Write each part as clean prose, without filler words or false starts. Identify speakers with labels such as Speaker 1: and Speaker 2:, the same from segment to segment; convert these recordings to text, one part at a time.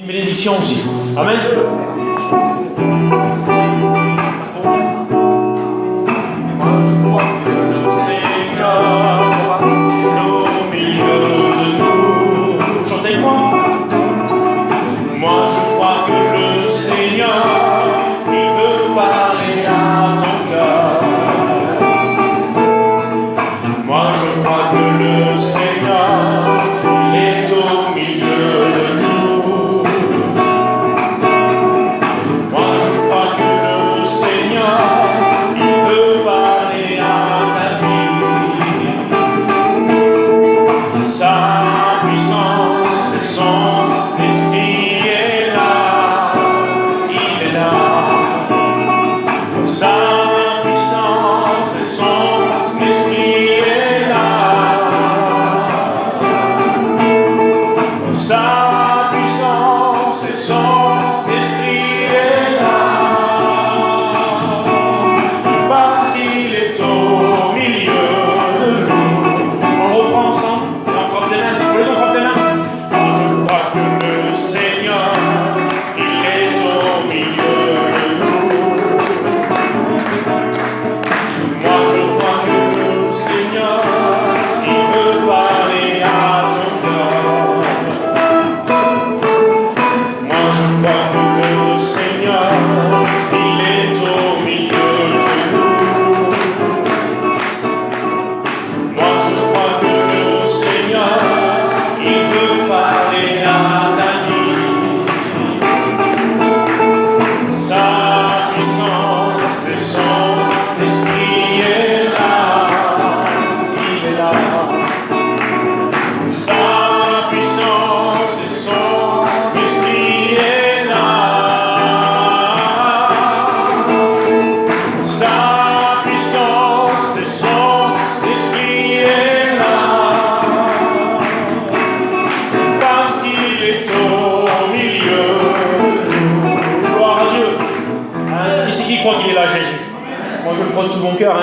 Speaker 1: Une bénédiction aussi. Amen.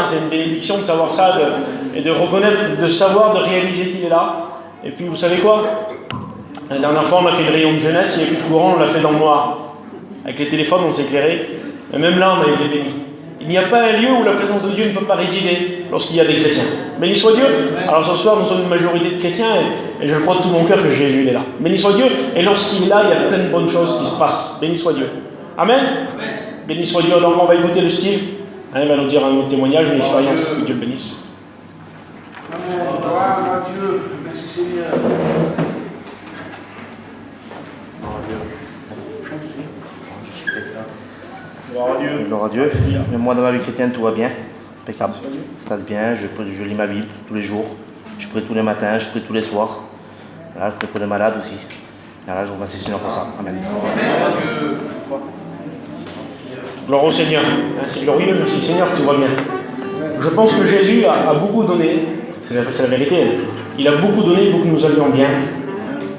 Speaker 1: C'est une bénédiction de savoir ça et de reconnaître, de savoir, de réaliser qu'il est là. Et puis vous savez quoi? La dernière fois on a fait le rayon de jeunesse, il n'y a plus de courant, on l'a fait dans le noir. Avec les téléphones on s'est éclairé. Et même là on a été bénis. Il n'y a pas un lieu où la présence de Dieu ne peut pas résider lorsqu'il y a des chrétiens. Béni soit Dieu. Alors ce soir nous sommes une majorité de chrétiens et je crois de tout mon cœur que Jésus il est là. Béni soit Dieu. Et lorsqu'il est là, il y a plein de bonnes choses qui se passent. Béni soit Dieu. Amen. Béni soit Dieu. Alors on va écouter le style. Il va nous dire un autre témoignage, une expérience. Que Dieu bénisse.
Speaker 2: Gloire à Dieu. Merci Seigneur.
Speaker 1: Gloire à Dieu.
Speaker 3: Gloire à Dieu. Mais moi, dans ma vie chrétienne, tout va bien. Impeccable. Ça se passe bien. Je lis ma Bible tous les jours. Je prie tous les matins, je prie tous les soirs. Voilà, je prie pour les malades aussi. Voilà, je vous remercie Seigneur pour ça. Amen.
Speaker 1: Gloire au Seigneur. C'est glorieux, merci Seigneur que tout va bien. Je pense que Jésus a beaucoup donné, c'est la vérité. Il a beaucoup donné pour que nous allions bien.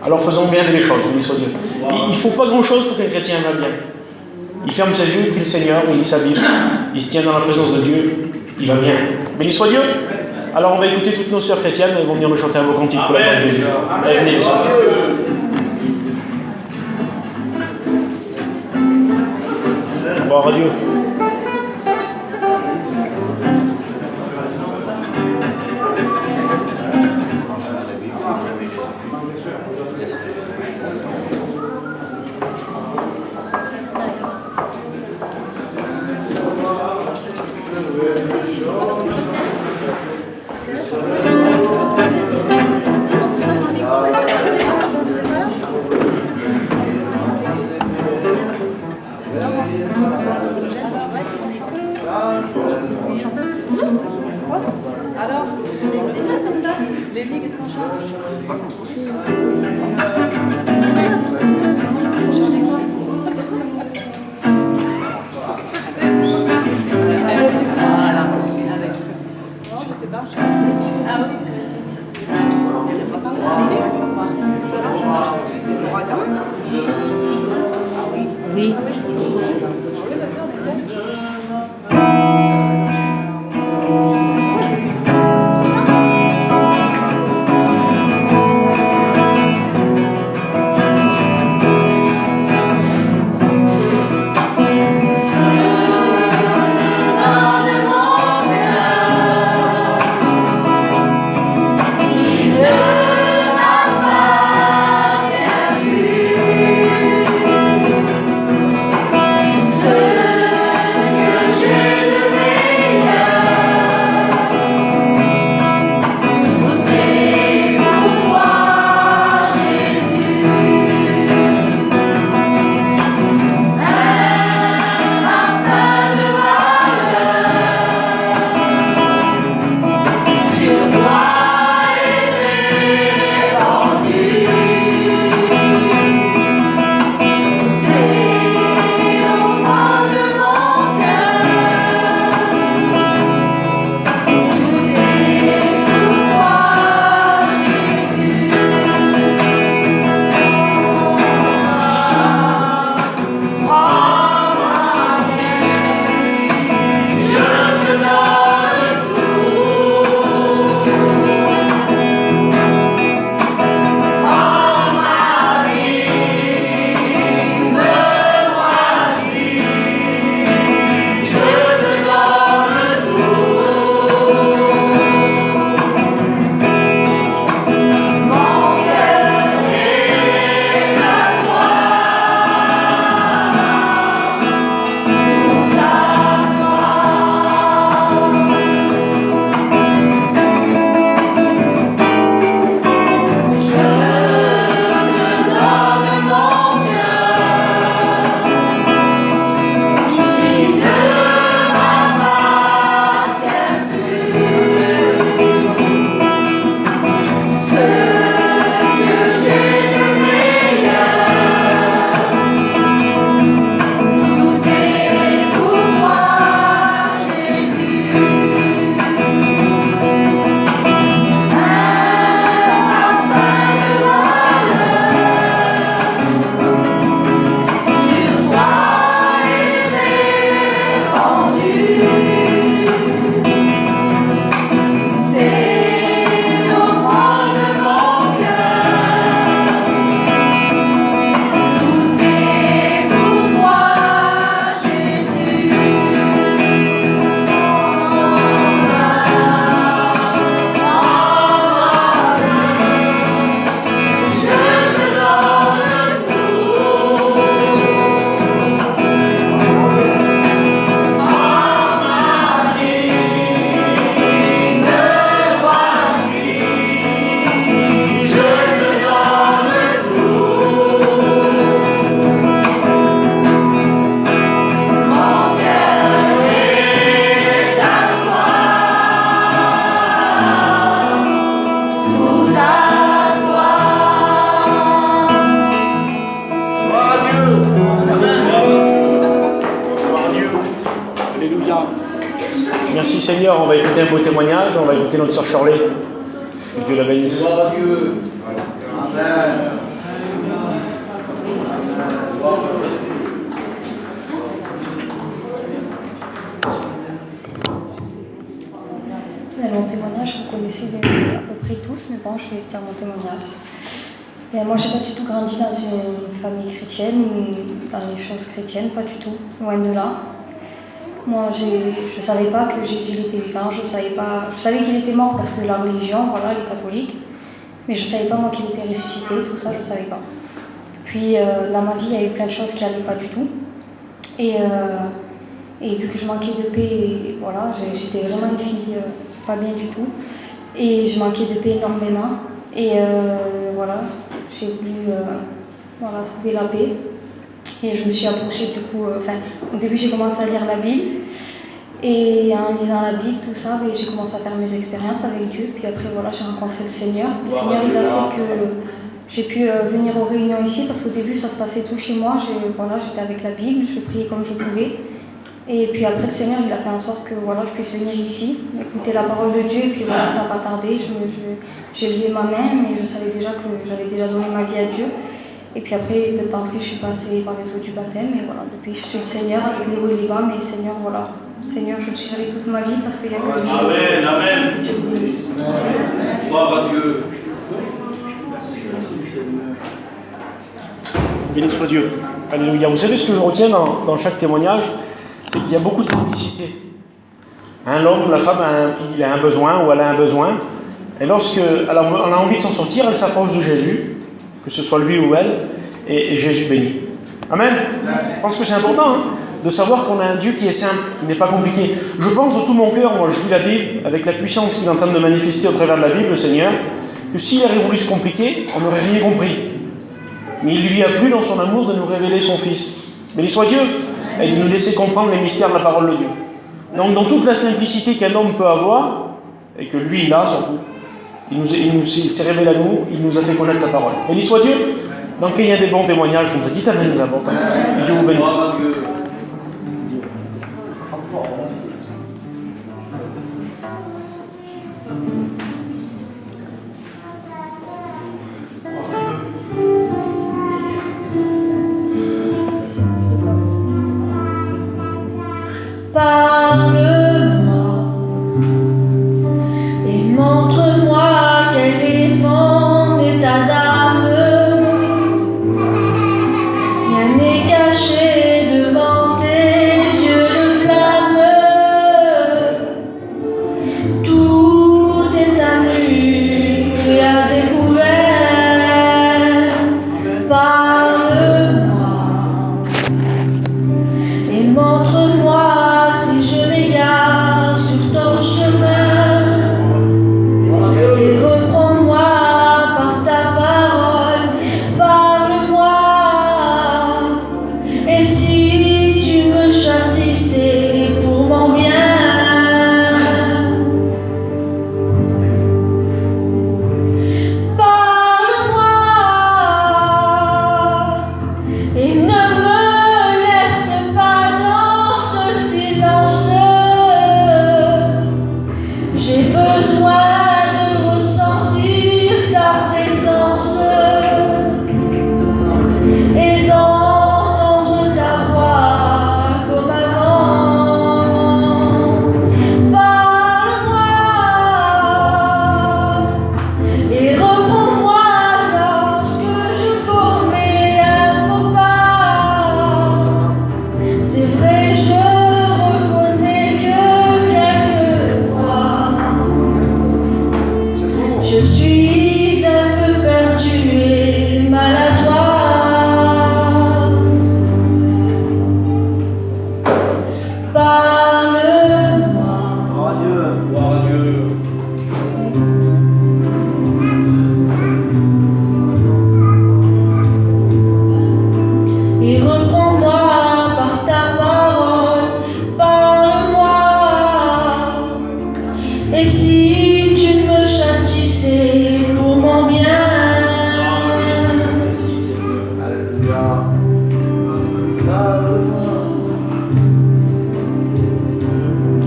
Speaker 1: Alors faisons bien les choses, béni soit Dieu. Il ne faut pas grand-chose pour qu'un chrétien va bien. Il ferme ses yeux, il prie le Seigneur, il lit sa Bible, il se tient dans la présence de Dieu, il va bien. Béni soit Dieu. Alors on va écouter toutes nos sœurs chrétiennes, elles vont venir nous chanter un beau cantique pour la gloire de Jésus. Allez, venez, gloire à Dieu.
Speaker 4: Alors, comme ça, les filles, qu'est-ce qu'on chante? Je sais pas. Ah oui.
Speaker 3: Oui.
Speaker 1: Seigneur, on va écouter un beau témoignage, on va écouter notre sœur Shirley. Que Dieu la bénisse.
Speaker 2: Gloire à Dieu. Amen.
Speaker 5: Mon témoignage, vous connaissez à peu près tous, mais bon, je vais dire mon témoignage. Et moi, je n'ai pas du tout grandi dans une famille chrétienne, dans les choses chrétiennes, pas du tout, loin de là. Moi, je ne savais pas que Jésus était vivant, je savais qu'il était mort parce que la religion, voilà, les catholiques, mais je ne savais pas moi qu'il était ressuscité, tout ça, je ne savais pas. Puis, dans ma vie, il y a eu plein de choses qui n'allaient pas du tout. Et vu que je manquais de paix, voilà, j'étais vraiment une fille pas bien du tout. Et je manquais de paix énormément. Et voilà, j'ai voulu trouver la paix. Et je me suis approchée du coup, au début j'ai commencé à lire la Bible. Et en lisant la Bible, tout ça, j'ai commencé à faire mes expériences avec Dieu. Puis après, voilà, j'ai rencontré le Seigneur. Le Seigneur, il a fait que j'ai pu venir aux réunions ici, parce qu'au début, ça se passait tout chez moi. J'étais avec la Bible, je priais comme je pouvais. Et puis après, le Seigneur, il a fait en sorte que je puisse venir ici, écouter la parole de Dieu. Et puis voilà, ça n'a pas tardé. J'ai levé ma main, mais je savais déjà que j'avais déjà donné ma vie à Dieu. Et puis après, le temps après, je suis passée par les eaux du baptême. Et voilà, depuis, je suis le Seigneur avec les hauts et les bas. Mais Seigneur, voilà. Seigneur, je le suis avec toute ma vie parce qu'il y a que lui.
Speaker 2: Amen, amen. Gloire à Dieu.
Speaker 1: Béni soit Dieu. Alléluia. Vous savez ce que je retiens dans chaque témoignage, c'est qu'il y a beaucoup de simplicité. L'homme, la femme, il a un besoin ou elle a un besoin. Et lorsqu'elle a envie de s'en sortir, elle s'approche de Jésus, que ce soit lui ou elle, et Jésus bénit. Amen. Je pense que c'est important de savoir qu'on a un Dieu qui est simple, qui n'est pas compliqué. Je pense de tout mon cœur, moi je lis la Bible, avec la puissance qu'il est en train de manifester au travers de la Bible, le Seigneur, que s'il avait voulu se compliquer, on n'aurait rien compris. Mais il lui a plu dans son amour de nous révéler son Fils. Béni soit Dieu, et de nous laisser comprendre les mystères de la parole de Dieu. Donc dans toute la simplicité qu'un homme peut avoir, et que lui il a surtout, il s'est révélé à nous, il nous a fait connaître sa parole. Béni soit Dieu. Donc il y a des bons témoignages comme ça. Dites Amen, les importants. Et Dieu vous bénisse.
Speaker 6: Parle-moi et montre-moi quel est mon état d'âme. Rien n'est caché devant tes yeux de flamme. Tout est à nu et à découvert. Parle-moi et montre-moi si je m'égare sur ton chemin, et reprends-moi par ta parole, parle-moi, et si tu me châties, c'est pour mon bien. Parle-moi et ne me laisse pas dans ce silence. J'ai besoin de ressentir ta présence et d'entendre ta voix comme avant. Parle-moi et reprends-moi lorsque je commets un faux pas. C'est vrai, je reconnais que quelquefois je suis un peu perdu et maladroit. Parle-moi
Speaker 2: Gloire à Dieu. Gloire à Dieu.
Speaker 6: et reprends-moi par ta parole. Parle-moi, et si tu me châties, c'est pour mon bien.
Speaker 2: Alléluia.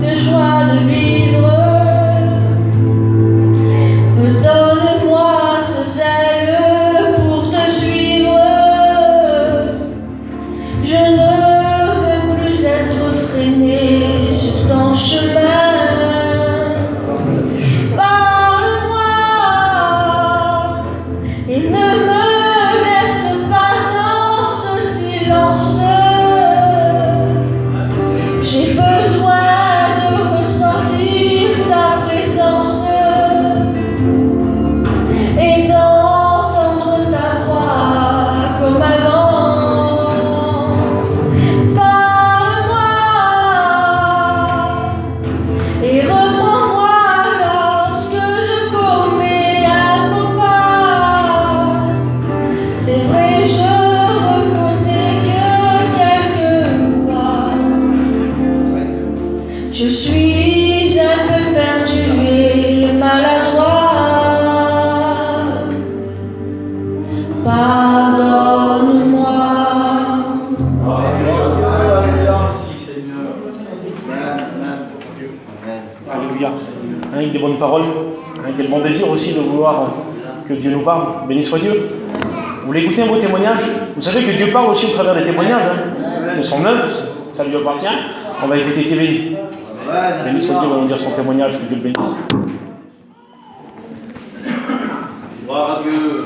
Speaker 6: De joie de vivre.
Speaker 1: avec des bonnes paroles, avec le bon désir aussi de vouloir que Dieu nous parle. Béni soit Dieu. Vous voulez écouter un beau témoignage? Vous savez que Dieu parle aussi au travers des témoignages. C'est son œuvre, ça lui appartient. On va écouter Kevin. Béni soit Dieu, on va nous dire son témoignage, que Dieu le bénisse.
Speaker 2: Gloire à Dieu.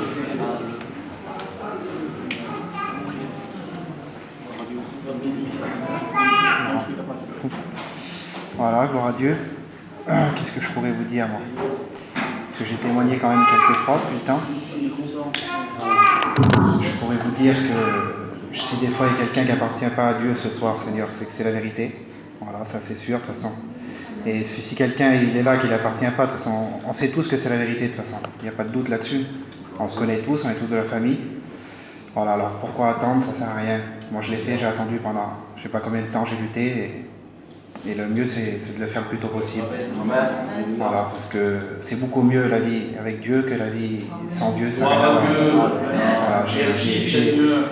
Speaker 7: Voilà, gloire à Dieu. Qu'est-ce que je pourrais vous dire, moi? Parce que j'ai témoigné quand même quelques fois depuis le temps. Je pourrais vous dire que si des fois il y a quelqu'un qui n'appartient pas à Dieu ce soir, Seigneur, c'est que c'est la vérité. Voilà, ça c'est sûr, de toute façon. Et si quelqu'un il est là, qui n'appartient pas, de toute façon, on sait tous que c'est la vérité, de toute façon. Il n'y a pas de doute là-dessus. On se connaît tous, on est tous de la famille. Voilà, alors pourquoi attendre? Ça sert à rien. Moi je l'ai fait, j'ai attendu pendant je sais pas combien de temps j'ai lutté. Et le mieux, c'est de le faire le plus tôt possible. Voilà, parce que c'est beaucoup mieux la vie avec Dieu que la vie sans Dieu. Ça voilà,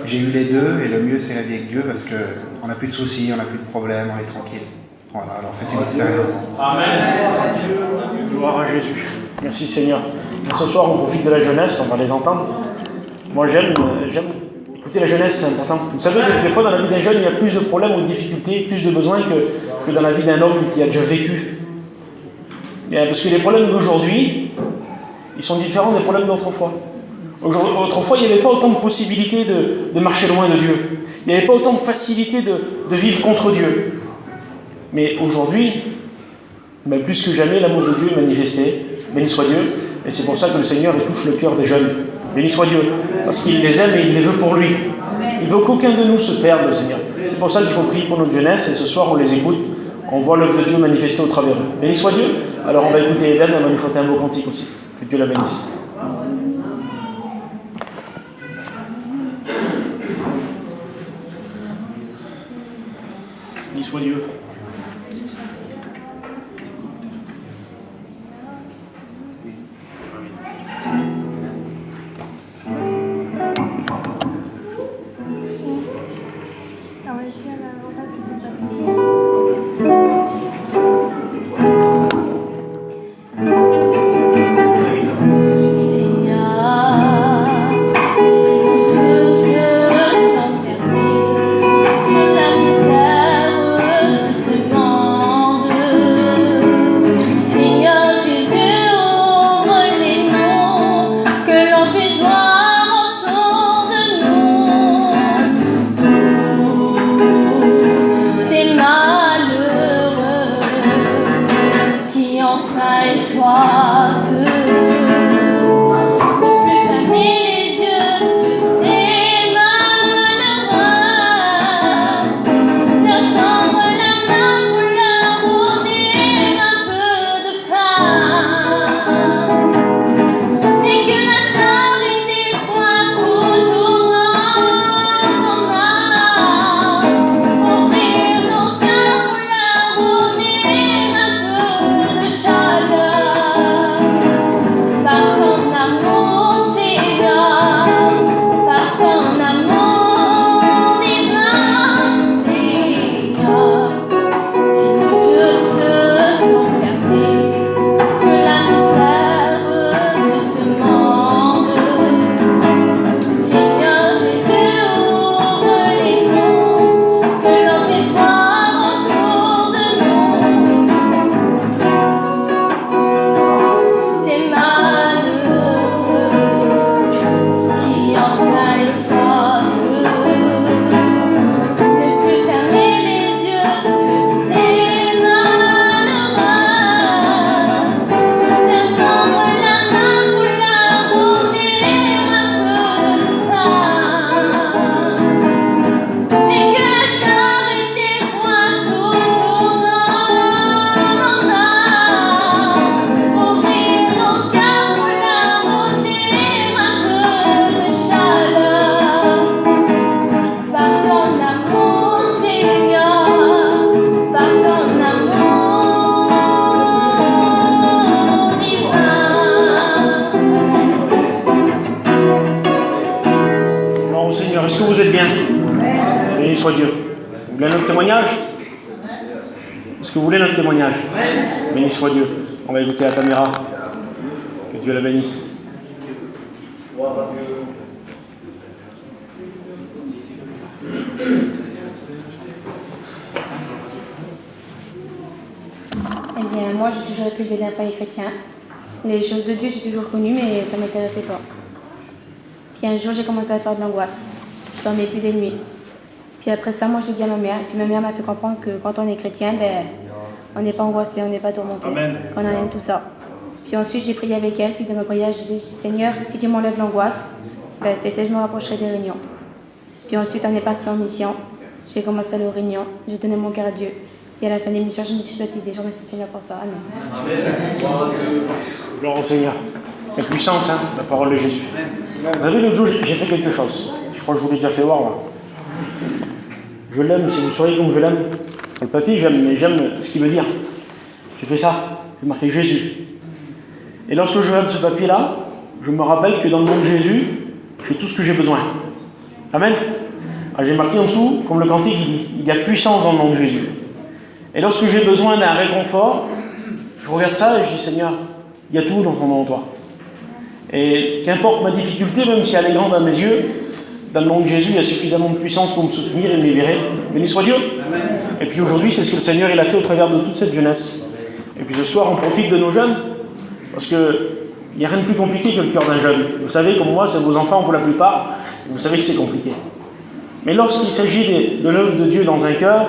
Speaker 7: j'ai eu les deux, et le mieux, c'est la vie avec Dieu, parce qu'on n'a plus de soucis, on n'a plus de problèmes, on est tranquille. Voilà, alors faites une expérience.
Speaker 1: Amen. Gloire à Jésus. Merci Seigneur. Et ce soir, on profite de la jeunesse, on va les entendre. Moi, j'aime écouter la jeunesse, c'est important. Vous savez que des fois, dans la vie d'un jeune, il y a plus de problèmes ou de difficultés, plus de besoins que dans la vie d'un homme qui a déjà vécu. Bien, parce que les problèmes d'aujourd'hui, ils sont différents des problèmes d'autrefois. Autrefois, il n'y avait pas autant de possibilités de marcher loin de Dieu. Il n'y avait pas autant de facilité de vivre contre Dieu. Mais aujourd'hui, plus que jamais, l'amour de Dieu est manifesté. Béni soit Dieu. Et c'est pour ça que le Seigneur il touche le cœur des jeunes. Béni soit Dieu. Parce qu'il les aime et il les veut pour lui. Il ne veut qu'aucun de nous se perde, le Seigneur. C'est pour ça qu'il faut prier pour notre jeunesse. Et ce soir, on les écoute. On voit l'œuvre de Dieu manifestée au travers d'eux. Béni soit Dieu. Alors on va écouter Hélène, elle va nous chanter un beau cantique aussi. Que Dieu la bénisse. Béni soit Dieu. Est-ce que vous êtes bien? Béni soit Dieu. Vous voulez notre témoignage? Est-ce que vous voulez notre témoignage? Béni soit Dieu. On va écouter la caméra. Que Dieu la bénisse.
Speaker 2: Gloire à Dieu.
Speaker 5: Eh bien, moi, j'ai toujours été élevée dans un foyer chrétien. Les choses de Dieu, j'ai toujours connu, mais ça ne m'intéressait pas. Puis un jour, j'ai commencé à faire de l'angoisse. Je dormais plus des nuits. Puis après ça, moi, j'ai dit à ma mère. Puis ma mère m'a fait comprendre que quand on est chrétien, ben, on n'est pas angoissé, on n'est pas tourmenté.
Speaker 1: Amen.
Speaker 5: Qu'on a rien de tout ça. Puis ensuite, j'ai prié avec elle. Puis dans ma prière, j'ai dit, Seigneur, si tu m'enlèves l'angoisse, ben, c'était je me rapprocherai des réunions. Puis ensuite, on est parti en mission. J'ai commencé à aller aux réunions. J'ai donné mon cœur à Dieu. Et à la fin des missions, je me suis baptisée. Je remercie le Seigneur pour ça. Amen.
Speaker 2: Amen. Gloire à Dieu.
Speaker 1: Gloire au Seigneur. La puissance, hein, la parole de Jésus. Vous savez, l'autre jour, j'ai fait quelque chose. Je crois que je vous l'ai déjà fait voir, là. Je l'aime, si vous sauriez comme je l'aime. Le papier, j'aime, mais j'aime ce qu'il veut dire. J'ai fait ça. J'ai marqué Jésus. Et lorsque je regarde ce papier-là, je me rappelle que dans le nom de Jésus, j'ai tout ce que j'ai besoin. Amen. Alors, j'ai marqué en dessous, comme le cantique il dit, il y a puissance dans le nom de Jésus. Et lorsque j'ai besoin d'un réconfort, je regarde ça et je dis, Seigneur, il y a tout dans ton nom, toi. Et qu'importe ma difficulté, même si elle est grande à mes yeux, dans le nom de Jésus, il y a suffisamment de puissance pour me soutenir et me libérer. Béni soit Dieu. Amen. Et puis aujourd'hui, c'est ce que le Seigneur il a fait au travers de toute cette jeunesse. Et puis ce soir, on profite de nos jeunes, parce qu'il n'y a rien de plus compliqué que le cœur d'un jeune. Vous savez, comme moi, c'est vos enfants pour la plupart, vous savez que c'est compliqué. Mais lorsqu'il s'agit de l'œuvre de Dieu dans un cœur,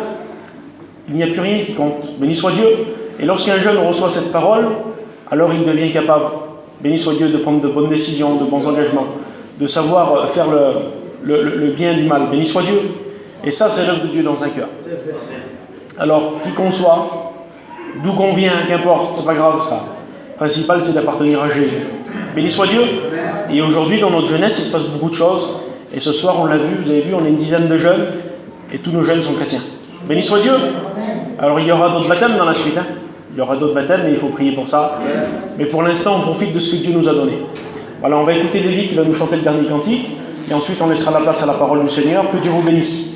Speaker 1: il n'y a plus rien qui compte. Béni soit Dieu. Et lorsqu'un jeune reçoit cette parole, alors il devient capable, béni soit Dieu, de prendre de bonnes décisions, de bons engagements, de savoir faire le bien du mal. Béni soit Dieu. Et ça, c'est l'œuvre de Dieu dans un cœur. Alors, qui qu'on soit, d'où qu'on vient, qu'importe, c'est pas grave ça. Le principal, c'est d'appartenir à Jésus. Béni soit Dieu. Et aujourd'hui, dans notre jeunesse, il se passe beaucoup de choses. Et ce soir, on l'a vu, vous avez vu, on est une dizaine de jeunes, et tous nos jeunes sont chrétiens. Béni soit Dieu. Alors, il y aura d'autres baptêmes dans la suite. Hein. Il y aura d'autres baptêmes, mais il faut prier pour ça. Mais pour l'instant, on profite de ce que Dieu nous a donné. Voilà, on va écouter Lévi qui va nous chanter le dernier cantique. Et ensuite, on laissera la place à la parole du Seigneur. Que Dieu vous bénisse.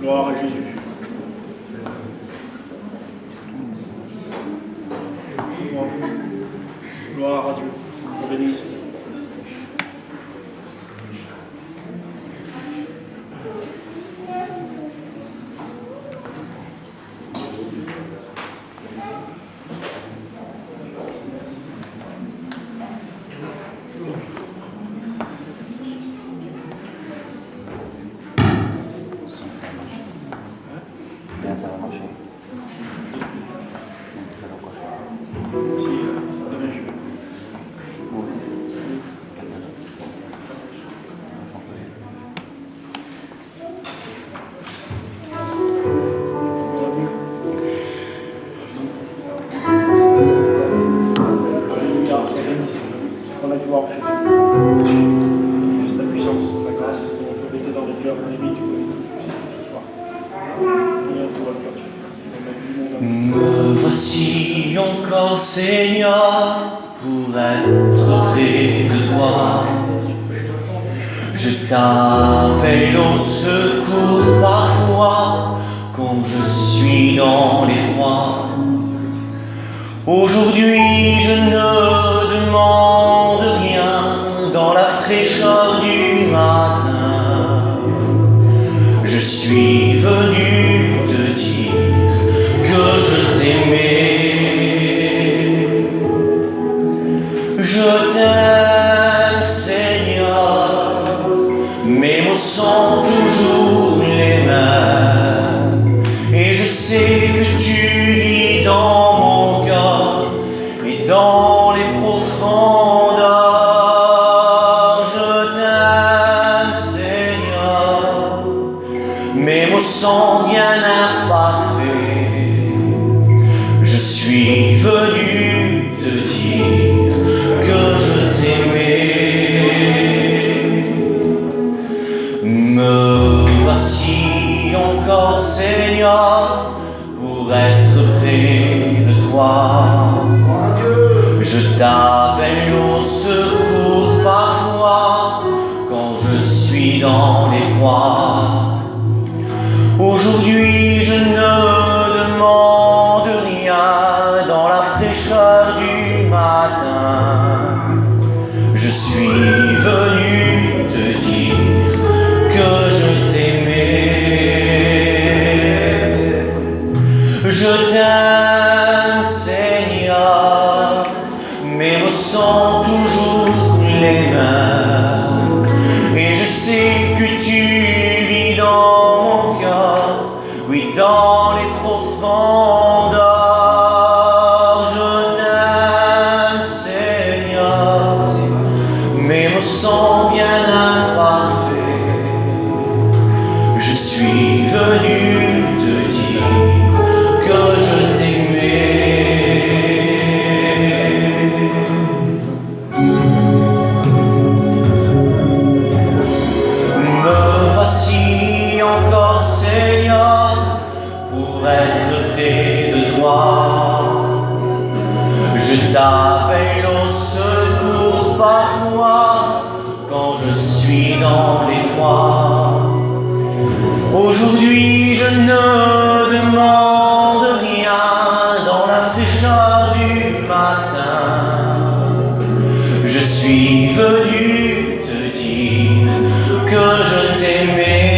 Speaker 1: Gloire à Jésus. Gloire à Dieu. Vous bénisse.
Speaker 3: Ça va marcher.
Speaker 1: On a gloire, Jésus. Manifeste ta puissance, ta grâce, ton autorité dans les cœurs, les vies, tu peux tout ce soir. Seigneur, tout va cœur.
Speaker 8: Me voici encore, Seigneur, pour être près de toi. Je t'appelle au secours parfois, quand je suis dans l'effroi. Aujourd'hui, je ne demande rien dans la fraîcheur du matin. Je suis venu te dire que je t'aimais. Je t'aime, Seigneur, mes mots sont toujours les mêmes. Et je sais que tu vis dans mon cœur et dans les profondeurs. Je t'aime, Seigneur, mes mots sont bien imparfaits. Je suis venu te dire que je t'aimais. Me voici encore, Seigneur, pour être près de toi. Je t'appelle au secours parfois, dans l'effroi. Aujourd'hui je ne demande rien dans la fraîcheur du matin. Je suis venu te dire que je t'aimais. Je t'aime Seigneur, mes mots sont toujours les mêmes. Et je sais que tu vis dans mon cœur, oui, dans les profondeurs. Je t'aime Seigneur, mes mots sont bien imparfaits. Je suis venu te dire que je t'aimais. Me voici encore Seigneur pour être près de toi. Je t'appelle au secours parfois quand je suis dans l'effroi. Aujourd'hui je ne demande rien dans la fraîcheur du matin. Je suis venu te dire que je t'aimais.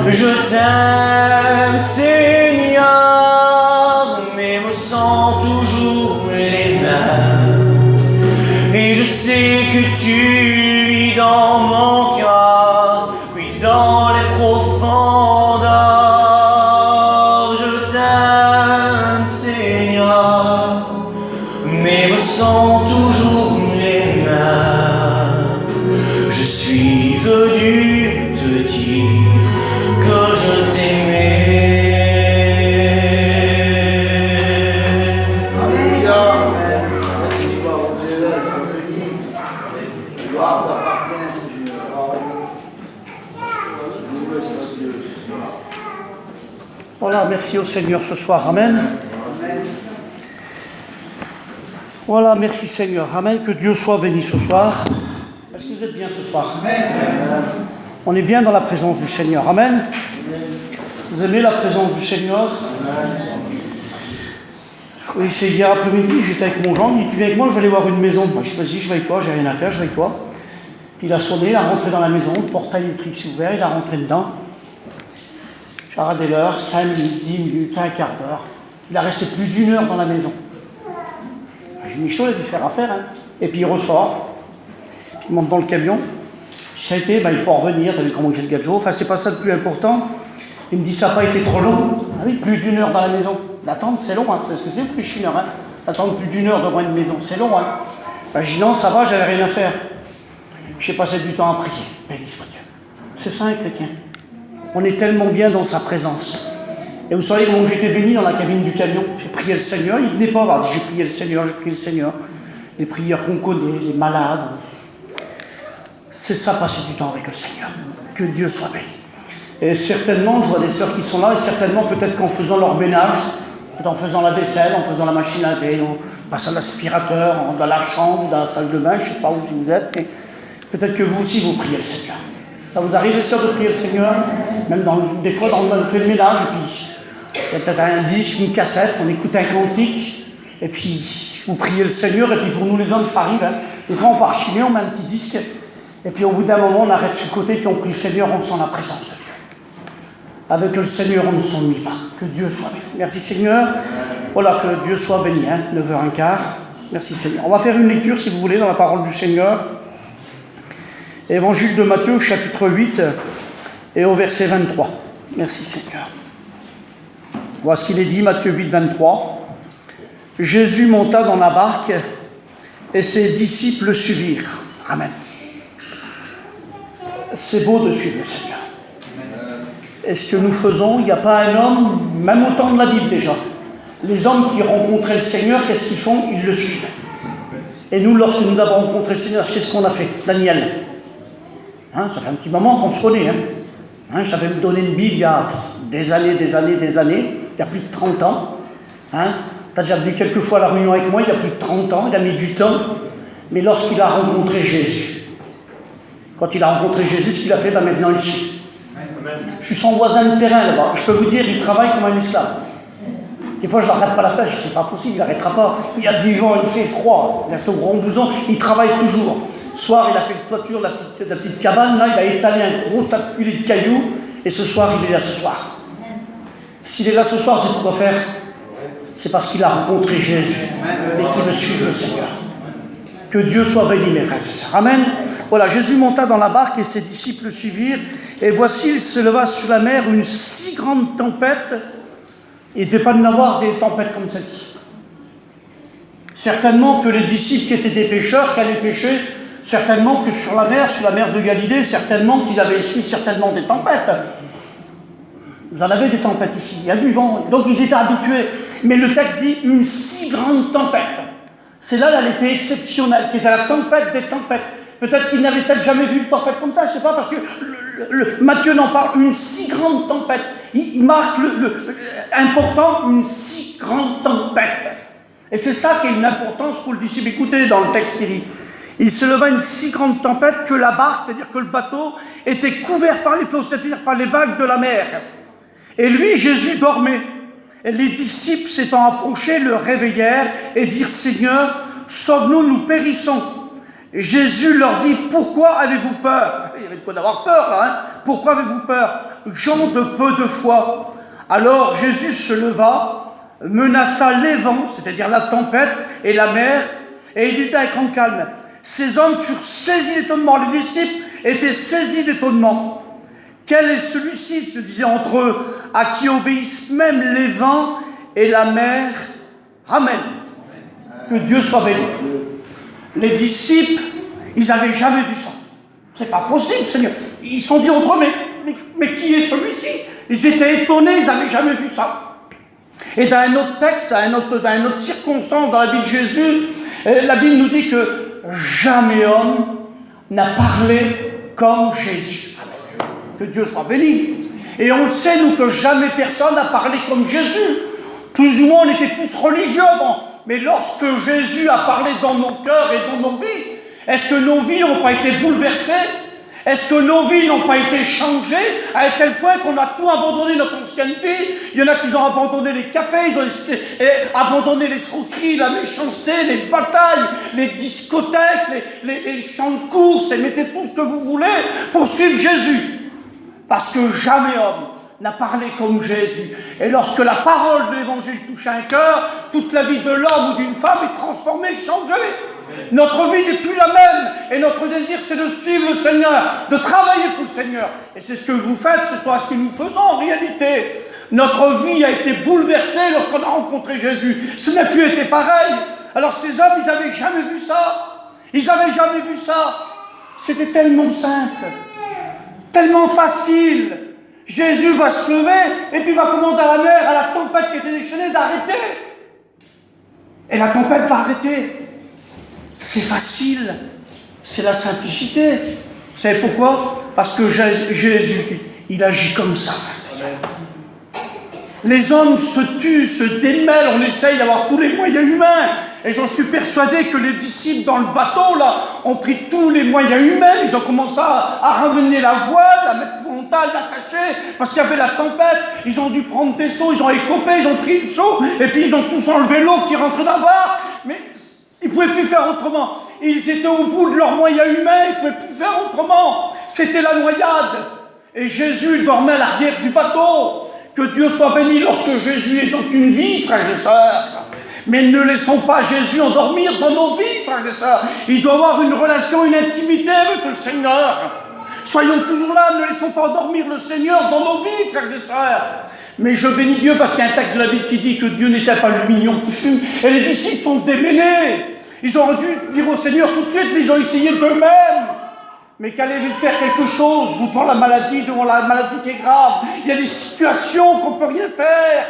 Speaker 8: Je t'aime Seigneur, mes mots sont toujours les mêmes. Et je sais que tu vis dans mon cœur, oui, dans les profondeurs. Je t'aime Seigneur, mes mots sont toujours les mêmes. Je suis venu te dire que je t'aimais.
Speaker 9: Voilà, merci au Seigneur ce soir, amen. Voilà, merci Seigneur, amen, que Dieu soit béni ce soir. Est-ce que vous êtes bien ce soir? On est bien dans la présence du Seigneur, amen. Vous aimez la présence du Seigneur? Oui, c'est hier après-midi, j'étais avec mon Jean, il dit tu viens avec moi, je vais aller voir une maison. Moi, je dis vas-y, je vais avec toi, j'ai rien à faire, je vais avec toi. Puis il a sonné, il a rentré dans la maison, le portail électrique s'est ouvert, il a rentré dedans. J'ai regardé l'heure, 5 minutes, 10 minutes, un quart d'heure. Il a resté plus d'1 heure dans la maison. J'ai mis chaud, il a dû faire affaire. Hein. Et puis il ressort, puis il monte dans le camion. Ça a été, il faut en revenir, t'as vu comment il fait le gadget. Enfin, c'est pas ça le plus important. Il me dit, ça n'a pas été trop long. Ah oui, plus d'1 heure dans la maison. L'attente, c'est long, hein. C'est ce que c'est pour les Chinois. Hein. Attendre plus d'1 heure devant une maison, c'est long. Hein. Je dis, non, ça va, j'avais rien à faire. J'ai passé du temps à prier. Béni soit Dieu. C'est ça, un chrétien. On est tellement bien dans sa présence. Et vous savez comment j'étais béni dans la cabine du camion? J'ai prié le Seigneur, il ne venait pas voir. J'ai prié le Seigneur, j'ai prié le Seigneur. Les prières qu'on connaît, les malades. C'est ça, passer du temps avec le Seigneur. Que Dieu soit béni. Et certainement, je vois des sœurs qui sont là, et certainement peut-être qu'en faisant leur ménage, peut-être en faisant la vaisselle, en faisant la machine à laver, en passant l'aspirateur, dans la chambre, dans la salle de bain, je ne sais pas où vous êtes, mais peut-être que vous aussi vous priez le Seigneur. Ça vous arrive, les sœurs, de prier le Seigneur, même des fois on fait le ménage, et puis il y a peut-être un disque, une cassette, on écoute un cantique, et puis vous priez le Seigneur, et puis pour nous les hommes ça arrive, hein. Des fois on part chiner, on met un petit disque, et puis au bout d'un moment on arrête sur le côté, puis on prie le Seigneur, on sent la présence de Dieu. Avec le Seigneur on ne s'ennuie pas, que Dieu soit béni. Merci Seigneur, voilà, que Dieu soit béni, hein. 9h15, merci Seigneur. On va faire une lecture si vous voulez dans la parole du Seigneur. Évangile de Matthieu, chapitre 8, et au verset 23. Merci Seigneur. Voilà ce qu'il est dit, Matthieu 8, 23. Jésus monta dans la barque, et ses disciples le suivirent. Amen. C'est beau de suivre le Seigneur. Et ce que nous faisons, il n'y a pas un homme, même au temps de la Bible déjà, les hommes qui rencontraient le Seigneur, qu'est-ce qu'ils font? Ils le suivent. Et nous, lorsque nous avons rencontré le Seigneur, qu'est-ce qu'on a fait? Daniel. Hein, ça fait un petit moment qu'on se connaît. Hein, je t'avais donné une Bible il y a des années, il y a plus de 30 ans. Hein, tu as déjà venu quelques fois à la réunion avec moi, il y a plus de 30 ans, il a mis du temps. Mais lorsqu'il a rencontré Jésus, Quand il a rencontré Jésus, ce qu'il a fait, maintenant ici. Je suis son voisin de terrain là-bas. Je peux vous dire, il travaille comme un esclave. Des fois, je ne l'arrête pas la flèche, c'est pas possible, il n'arrêtera pas. Il y a du vent, il fait froid, il reste au gros blouson, il travaille toujours. Soir, il a fait la toiture, la petite cabane, là, il a étalé un gros tapis de cailloux, et ce soir, il est là ce soir. S'il est là ce soir, c'est pourquoi faire? C'est parce qu'il a rencontré Jésus et qu'il veut suivre le Seigneur. Que Dieu soit béni, mes frères et sœurs. Amen. Voilà, Jésus monta dans la barque et ses disciples le suivirent. Et voici, il se leva sur la mer une si grande tempête. Il ne devait pas y en avoir des tempêtes comme celle-ci. Certainement que les disciples qui étaient des pêcheurs, qui allaient pêcher, certainement que sur la mer de Galilée, certainement qu'ils avaient essuyé certainement des tempêtes. Vous en avez des tempêtes ici, il y a du vent, donc ils étaient habitués. Mais le texte dit une si grande tempête. C'est là, elle était exceptionnelle, c'était la tempête des tempêtes. Peut-être qu'ils n'avaient peut-être jamais vu une tempête comme ça, je ne sais pas, parce que Matthieu en parle, une si grande tempête. Il marque important, une si grande tempête. Et c'est ça qui a une importance pour le disciple. Écoutez dans le texte qu'il dit. Il se leva une si grande tempête que la barque, c'est-à-dire que le bateau, était couvert par les flots, c'est-à-dire par les vagues de la mer. Et lui, Jésus, dormait. Et les disciples s'étant approchés, le réveillèrent et dirent « Seigneur, sauve-nous, nous périssons ». Et Jésus leur dit « Pourquoi avez-vous peur ?» Il y avait de quoi d'avoir peur là, hein. « Pourquoi avez-vous peur, gens de peu de foi ?» Alors Jésus se leva, menaça les vents, c'est-à-dire la tempête et la mer, et il dit avec grand calme. Ces hommes furent saisis d'étonnement, les disciples étaient saisis d'étonnement. Quel est celui-ci, se disaient entre eux, à qui obéissent même les vents et la mer? Amen. Que Dieu soit béni. Les disciples, ils n'avaient jamais vu ça. C'est pas possible, Seigneur. Ils se sont dit entre eux, mais qui est celui-ci? Ils étaient étonnés, ils n'avaient jamais vu ça. Et dans un autre texte, dans une autre circonstance, dans la vie de Jésus, la Bible nous dit que jamais homme n'a parlé comme Jésus. Que Dieu soit béni. Et on le sait, nous, que jamais personne n'a parlé comme Jésus. Plus ou moins, on était tous religieux avant. Mais lorsque Jésus a parlé dans nos cœurs et dans nos vies, est-ce que nos vies n'ont pas été bouleversées? Est-ce que nos vies n'ont pas été changées à un tel point qu'on a tout abandonné notre ancienne vie? Il y en a qui ont abandonné les cafés, ils ont abandonné les escroqueries, la méchanceté, les batailles, les discothèques, les champs de course, et mettez tout ce que vous voulez pour suivre Jésus. Parce que jamais homme n'a parlé comme Jésus. Et lorsque la parole de l'évangile touche un cœur, toute la vie de l'homme ou d'une femme est transformée, changée. Notre vie n'est plus la même. Et notre désir, c'est de suivre le Seigneur, de travailler pour le Seigneur. Et c'est ce que vous faites, ce soit ce que nous faisons en réalité. Notre vie a été bouleversée lorsqu'on a rencontré Jésus. Ce n'a plus été pareil. Alors ces hommes, ils n'avaient jamais vu ça. Ils n'avaient jamais vu ça. C'était tellement simple. Tellement facile. Jésus va se lever et puis va commander à la mer, à la tempête qui était déchaînée, d'arrêter. Et la tempête va arrêter. C'est facile. C'est la simplicité. Vous savez pourquoi? Parce que Jésus, il agit comme ça. Les hommes se tuent, se démêlent, on essaye d'avoir tous les moyens humains. Et j'en suis persuadé que les disciples dans le bateau, là, ont pris tous les moyens humains. Ils ont commencé à ramener la voile, à mettre frontale, l'attacher, parce qu'il y avait la tempête. Ils ont dû prendre des seaux, ils ont écopé, ils ont pris le seau, et puis ils ont tous enlevé l'eau qui rentrait dans la barque. Mais ils ne pouvaient plus faire autrement. Ils étaient au bout de leurs moyens humains, ils ne pouvaient plus faire autrement. C'était la noyade. Et Jésus dormait à l'arrière du bateau. Que Dieu soit béni lorsque Jésus est dans une vie, frères et sœurs. Mais ne laissons pas Jésus endormir dans nos vies, frères et sœurs. Il doit avoir une relation, une intimité avec le Seigneur. Soyons toujours là, ne laissons pas endormir le Seigneur dans nos vies, frères et sœurs. Mais je bénis Dieu parce qu'il y a un texte de la Bible qui dit que Dieu n'était pas le mignon qui fume. Et les disciples sont démêlés. Ils auraient dû dire au Seigneur tout de suite, mais ils ont essayé d'eux-mêmes. Mais qu'allez-vous faire quelque chose devant la maladie qui est grave? Il y a des situations qu'on ne peut rien faire.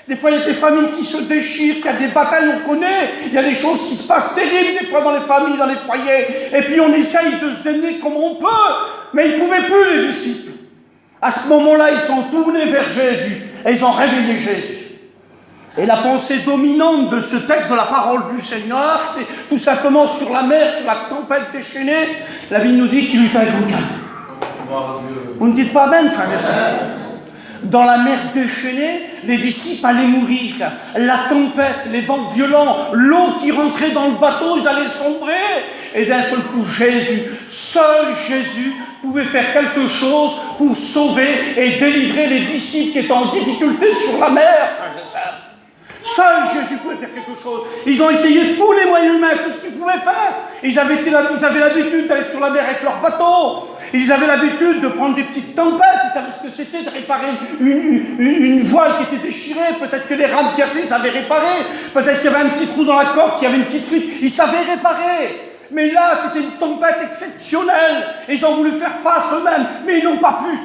Speaker 9: Des fois, il y a des familles qui se déchirent, il y a des batailles, on connaît. Il y a des choses qui se passent terribles, des fois, dans les familles, dans les foyers. Et puis, on essaye de se donner comme on peut. Mais ils ne pouvaient plus, les disciples. À ce moment-là, ils sont tournés vers Jésus. Et ils ont réveillé Jésus. Et la pensée dominante de ce texte, de la parole du Seigneur, c'est tout simplement sur la mer, sur la tempête déchaînée. La Bible nous dit qu'il eut un grand calme. Vous ne dites pas amen, frères et sœurs? Dans la mer déchaînée, les disciples allaient mourir. La tempête, les vents violents, l'eau qui rentrait dans le bateau, ils allaient sombrer. Et d'un seul coup, Jésus, seul Jésus, pouvait faire quelque chose pour sauver et délivrer les disciples qui étaient en difficulté sur la mer, frères et sœurs. Seul Jésus pouvait faire quelque chose. Ils ont essayé tous les moyens humains, tout ce qu'ils pouvaient faire. Ils avaient l'habitude d'aller sur la mer avec leur bateau. Ils avaient l'habitude de prendre des petites tempêtes. Ils savaient ce que c'était de réparer une voile qui était déchirée. Peut-être que les rames cassées, ils savaient réparer. Peut-être qu'il y avait un petit trou dans la coque, qu'il y avait une petite fuite. Ils savaient réparer. Mais là, c'était une tempête exceptionnelle. Ils ont voulu faire face eux-mêmes, mais ils n'ont pas pu.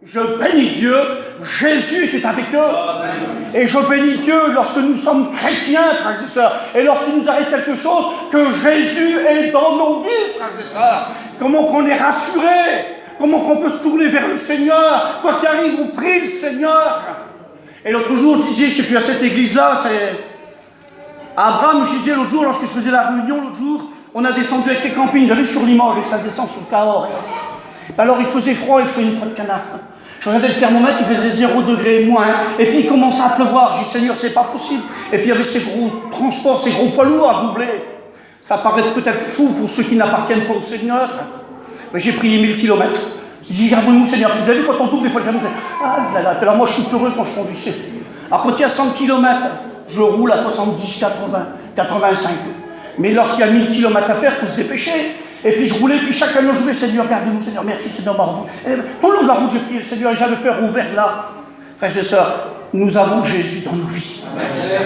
Speaker 9: Je bénis Dieu, Jésus était avec eux. Et je bénis Dieu lorsque nous sommes chrétiens, frères et sœurs, et lorsqu'il nous arrive quelque chose, que Jésus est dans nos vies, frères et sœurs. Comment qu'on est rassuré, comment qu'on peut se tourner vers le Seigneur. Quoi qu'il arrive, on prie le Seigneur. Et l'autre jour, je disais, je ne sais plus, à cette église-là, c'est à Abraham, je disais l'autre jour, lorsque je faisais la réunion l'autre jour, on a descendu avec les campings, j'allais sur Limoges et ça descend sur le Cahors. Alors il faisait froid, il faisait une traite de canard. Je regardais le thermomètre, il faisait 0 degré moins. Et puis il commençait à pleuvoir. J'ai dit, Seigneur, c'est pas possible. Et puis il y avait ces gros transports, ces gros poids lourds à doubler. Ça paraît peut-être fou pour ceux qui n'appartiennent pas au Seigneur. Mais j'ai prié 1000 km. J'ai dit, garde-nous, Seigneur. Vous avez vu, quand on double, il faut le garder. Ah là là. Alors moi, je suis peureux quand je conduis. Alors quand il y a 100 km, je roule à 70, 80, 85. Mais lorsqu'il y a 1000 km à faire, il faut se dépêcher. Et puis je roulais, puis chaque année je disais, Seigneur, garde-nous, Seigneur, merci, Seigneur, pardon. Tout le long de la route, j'ai prié le Seigneur et j'avais peur au verglas. Frères et sœurs, nous avons Jésus dans nos vies. Frères et sœurs,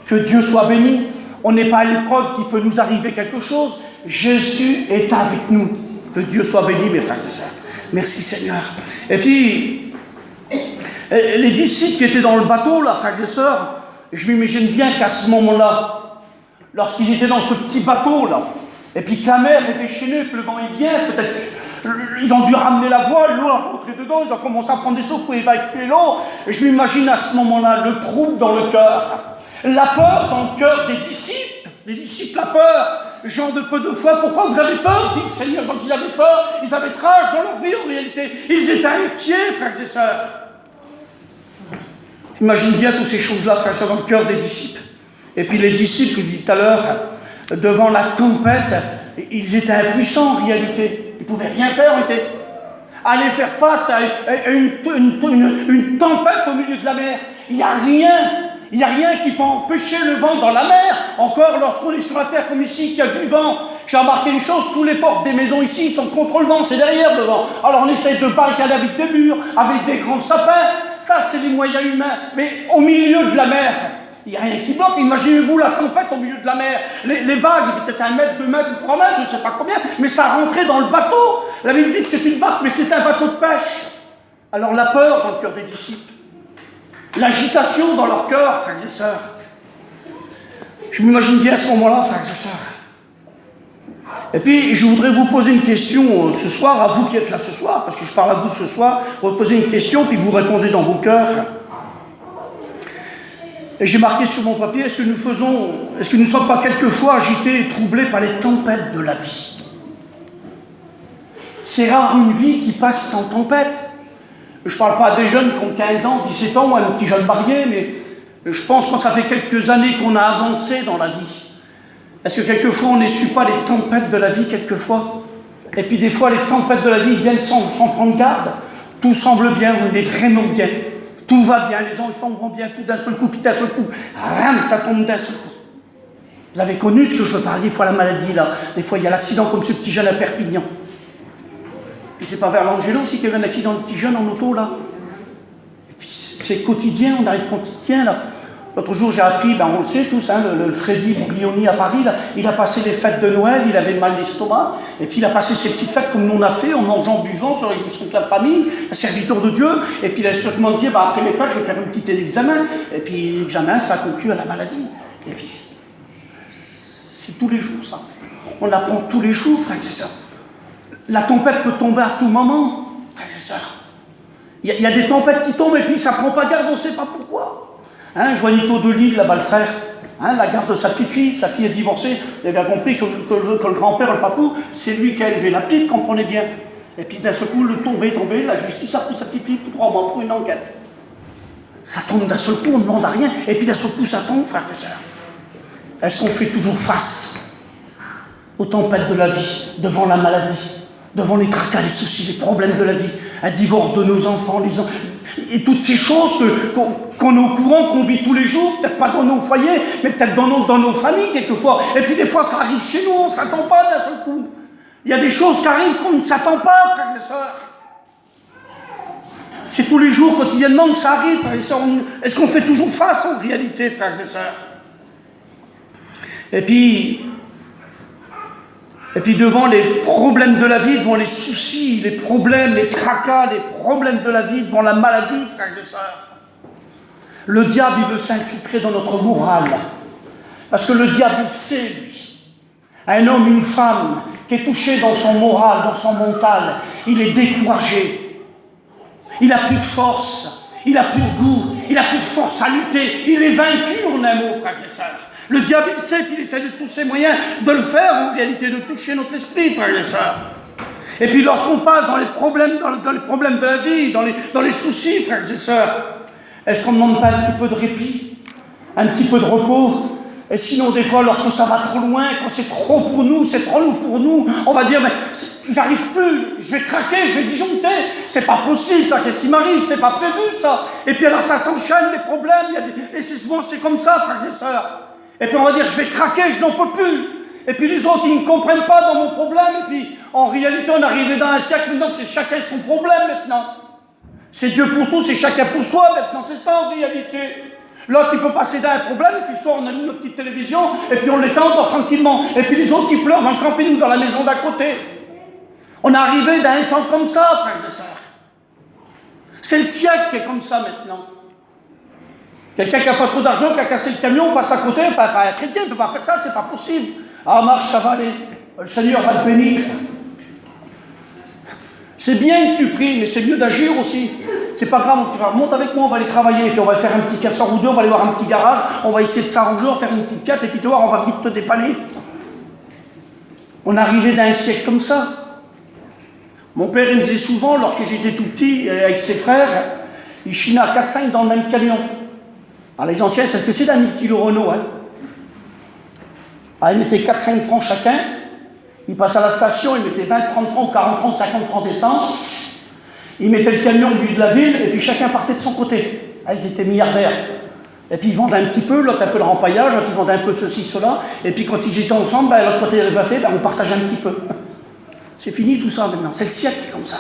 Speaker 9: que Dieu soit béni. On n'est pas à l'épreuve qu'il peut nous arriver quelque chose. Jésus est avec nous. Que Dieu soit béni, mes frères et sœurs. Merci, Seigneur. Et puis, les disciples qui étaient dans le bateau, là, frères et sœurs, je m'imagine bien qu'à ce moment-là, lorsqu'ils étaient dans ce petit bateau, là, et puis que la mer est déchaînée, que le vent il vient, peut-être ils ont dû ramener la voile, l'eau a rentré dedans, ils ont commencé à prendre des seaux pour évacuer l'eau. Et je m'imagine à ce moment-là le trouble dans le cœur, la peur dans le cœur des disciples. Les disciples, la peur. Gens de peu de foi, pourquoi vous avez peur? Dit le Seigneur. Donc ils avaient peur, ils avaient rage dans leur vie en réalité. Ils étaient inquiets, frères et sœurs. J'imagine bien toutes ces choses-là, frères et sœurs, dans le cœur des disciples. Et puis les disciples, je vous dis tout à l'heure, devant la tempête, ils étaient impuissants en réalité. Ils ne pouvaient rien faire en réalité. Aller faire face à une tempête au milieu de la mer. Il n'y a rien qui peut empêcher le vent dans la mer. Encore lorsqu'on est sur la terre comme ici, qu'il y a du vent. J'ai remarqué une chose, tous les portes des maisons ici sont contre le vent, c'est derrière le vent. Alors on essaie de barricader avec des murs, avec des grands sapins. Ça c'est les moyens humains. Mais au milieu de la mer, il n'y a rien qui bloque. Imaginez-vous la tempête au milieu de la mer. Les vagues, peut-être 1 mètre, 2 mètres, 3 mètres, je ne sais pas combien, mais ça rentrait dans le bateau. La Bible dit que c'est une barque, mais c'est un bateau de pêche. Alors la peur dans le cœur des disciples, l'agitation dans leur cœur, frères et sœurs. Je m'imagine bien à ce moment-là, frères et sœurs. Et puis, je voudrais vous poser une question ce soir, à vous qui êtes là ce soir, parce que je parle à vous ce soir, vous poser une question, puis vous répondez dans vos cœurs. Et j'ai marqué sur mon papier, est-ce que nous ne sommes pas quelquefois agités et troublés par les tempêtes de la vie? C'est rare une vie qui passe sans tempête. Je ne parle pas des jeunes qui ont 15 ans, 17 ans, ou un petit jeune marié, mais je pense que ça fait quelques années qu'on a avancé dans la vie. Est-ce que quelquefois on n'essuie pas les tempêtes de la vie, quelquefois? Et puis des fois les tempêtes de la vie viennent sans prendre garde. Tout semble bien, on est vraiment bien. Tout va bien, les enfants vont bien, tout d'un seul coup, puis d'un seul coup, ram, ça tombe d'un seul coup. Vous l'avez connu, ce que je veux parler, des fois la maladie, là. Des fois il y a l'accident comme ce petit jeune à Perpignan. Puis c'est pas vers l'Angelo aussi qu'il y a eu un accident de petit jeune en auto, là. Et puis c'est quotidien, on arrive quotidien, là. L'autre jour, j'ai appris, on le sait tous, hein, le Freddy Buglioni à Paris, là, il a passé les fêtes de Noël, il avait mal l'estomac, et puis il a passé ses petites fêtes comme nous on a fait, en mangeant, buvant, se réjouissant de la famille, un serviteur de Dieu, et puis il a sûrement dit, après les fêtes, je vais faire un petit examen, et puis l'examen, ça a conclu à la maladie. Et puis, c'est tous les jours, ça. On apprend tous les jours, frères et sœurs. La tempête peut tomber à tout moment, frères et sœurs. Il y a des tempêtes qui tombent, et puis ça ne prend pas garde, on ne sait pas pourquoi. Hein, Juanito de Lille, là-bas, le frère, hein, la garde de sa petite fille, sa fille est divorcée, il a bien compris que le grand-père, le papou, c'est lui qui a élevé la petite, comprenez bien. Et puis d'un seul coup, le tombé, la justice a pris sa petite fille pour 3 mois pour une enquête. Ça tombe d'un seul coup, on ne demande à rien, et puis d'un seul coup, ça tombe, frères et sœurs. Est-ce qu'on fait toujours face aux tempêtes de la vie, devant la maladie, devant les tracas, les soucis, les problèmes de la vie, un divorce de nos enfants, et toutes ces choses qu'on est au courant, qu'on vit tous les jours, peut-être pas dans nos foyers, mais peut-être dans nos familles quelquefois. Et puis des fois ça arrive chez nous, on ne s'attend pas d'un seul coup. Il y a des choses qui arrivent qu'on ne s'attend pas, frères et sœurs. C'est tous les jours, quotidiennement que ça arrive, frères et sœurs. Est-ce qu'on fait toujours face en réalité, frères et sœurs? Et puis devant les problèmes de la vie, devant les soucis, les problèmes, les tracas, les problèmes de la vie, devant la maladie, frères et sœurs, le diable, il veut s'infiltrer dans notre morale. Parce que le diable, il sait, lui, un homme, une femme, qui est touché dans son moral, dans son mental, il est découragé. Il n'a plus de force, il n'a plus de goût, il n'a plus de force à lutter, il est vaincu en un mot, frères et sœurs. Le diable, il sait qu'il essaie de tous ses moyens de le faire, en réalité, de toucher notre esprit, frères et sœurs. Et puis lorsqu'on passe dans les problèmes, dans les problèmes de la vie, dans les soucis, frères et sœurs, est-ce qu'on ne demande pas un petit peu de répit, un petit peu de repos? Et sinon, des fois, lorsque ça va trop loin, quand c'est trop pour nous, c'est trop lourd pour nous, on va dire, mais j'arrive plus, je vais craquer, je vais disjoncter, c'est pas possible, ça, qu'est-ce qui m'arrive, c'est pas prévu, ça. Et puis alors, ça s'enchaîne, les problèmes, et c'est comme ça, frères et sœurs. Et puis on va dire, je vais craquer, je n'en peux plus. Et puis les autres, ils ne comprennent pas dans mon problème. Et puis, en réalité, on est arrivé dans un siècle maintenant que c'est chacun son problème maintenant. C'est Dieu pour tous et chacun pour soi maintenant. C'est ça en réalité. L'autre, il peut passer d'un problème, et puis le soir, on allume notre petite télévision, et puis on l'étend tranquillement. Et puis les autres, ils pleurent dans le camping, dans la maison d'à côté. On est arrivé d'un temps comme ça, frères et sœurs. C'est le siècle qui est comme ça maintenant. Quelqu'un qui n'a pas trop d'argent, qui a cassé le camion, passe à côté, enfin, un chrétien ne peut pas faire ça, c'est pas possible. Ah, marche, ça va aller. Le Seigneur va te bénir. C'est bien que tu pries, mais c'est mieux d'agir aussi. C'est pas grave, monte avec moi, on va aller travailler, et puis on va faire un petit casseur ou deux, on va aller voir un petit garage, on va essayer de s'arranger, on va faire une petite quête, et puis tu vois, on va vite te dépanner. On est arrivé d'un siècle comme ça. Mon père, il me disait souvent, lorsque j'étais tout petit, avec ses frères, il chinait à 4-5 dans le même camion. Alors les anciens, c'est ce que c'est d'un 1000 kg Renault. Hein. Alors ils mettaient 4-5 francs chacun. Ils passaient à la station, ils mettaient 20, 30 francs, 40 francs, 50 francs d'essence. Ils mettaient le camion au milieu de la ville et puis chacun partait de son côté. Ah, ils étaient milliardaires. Et puis ils vendaient un petit peu, l'autre un peu le rempaillage, l'autre ils vendaient un peu ceci, cela. Et puis quand ils étaient ensemble, ben, l'autre côté n'avait pas fait, ben, on partageait un petit peu. C'est fini tout ça maintenant, c'est le siècle qui est comme ça.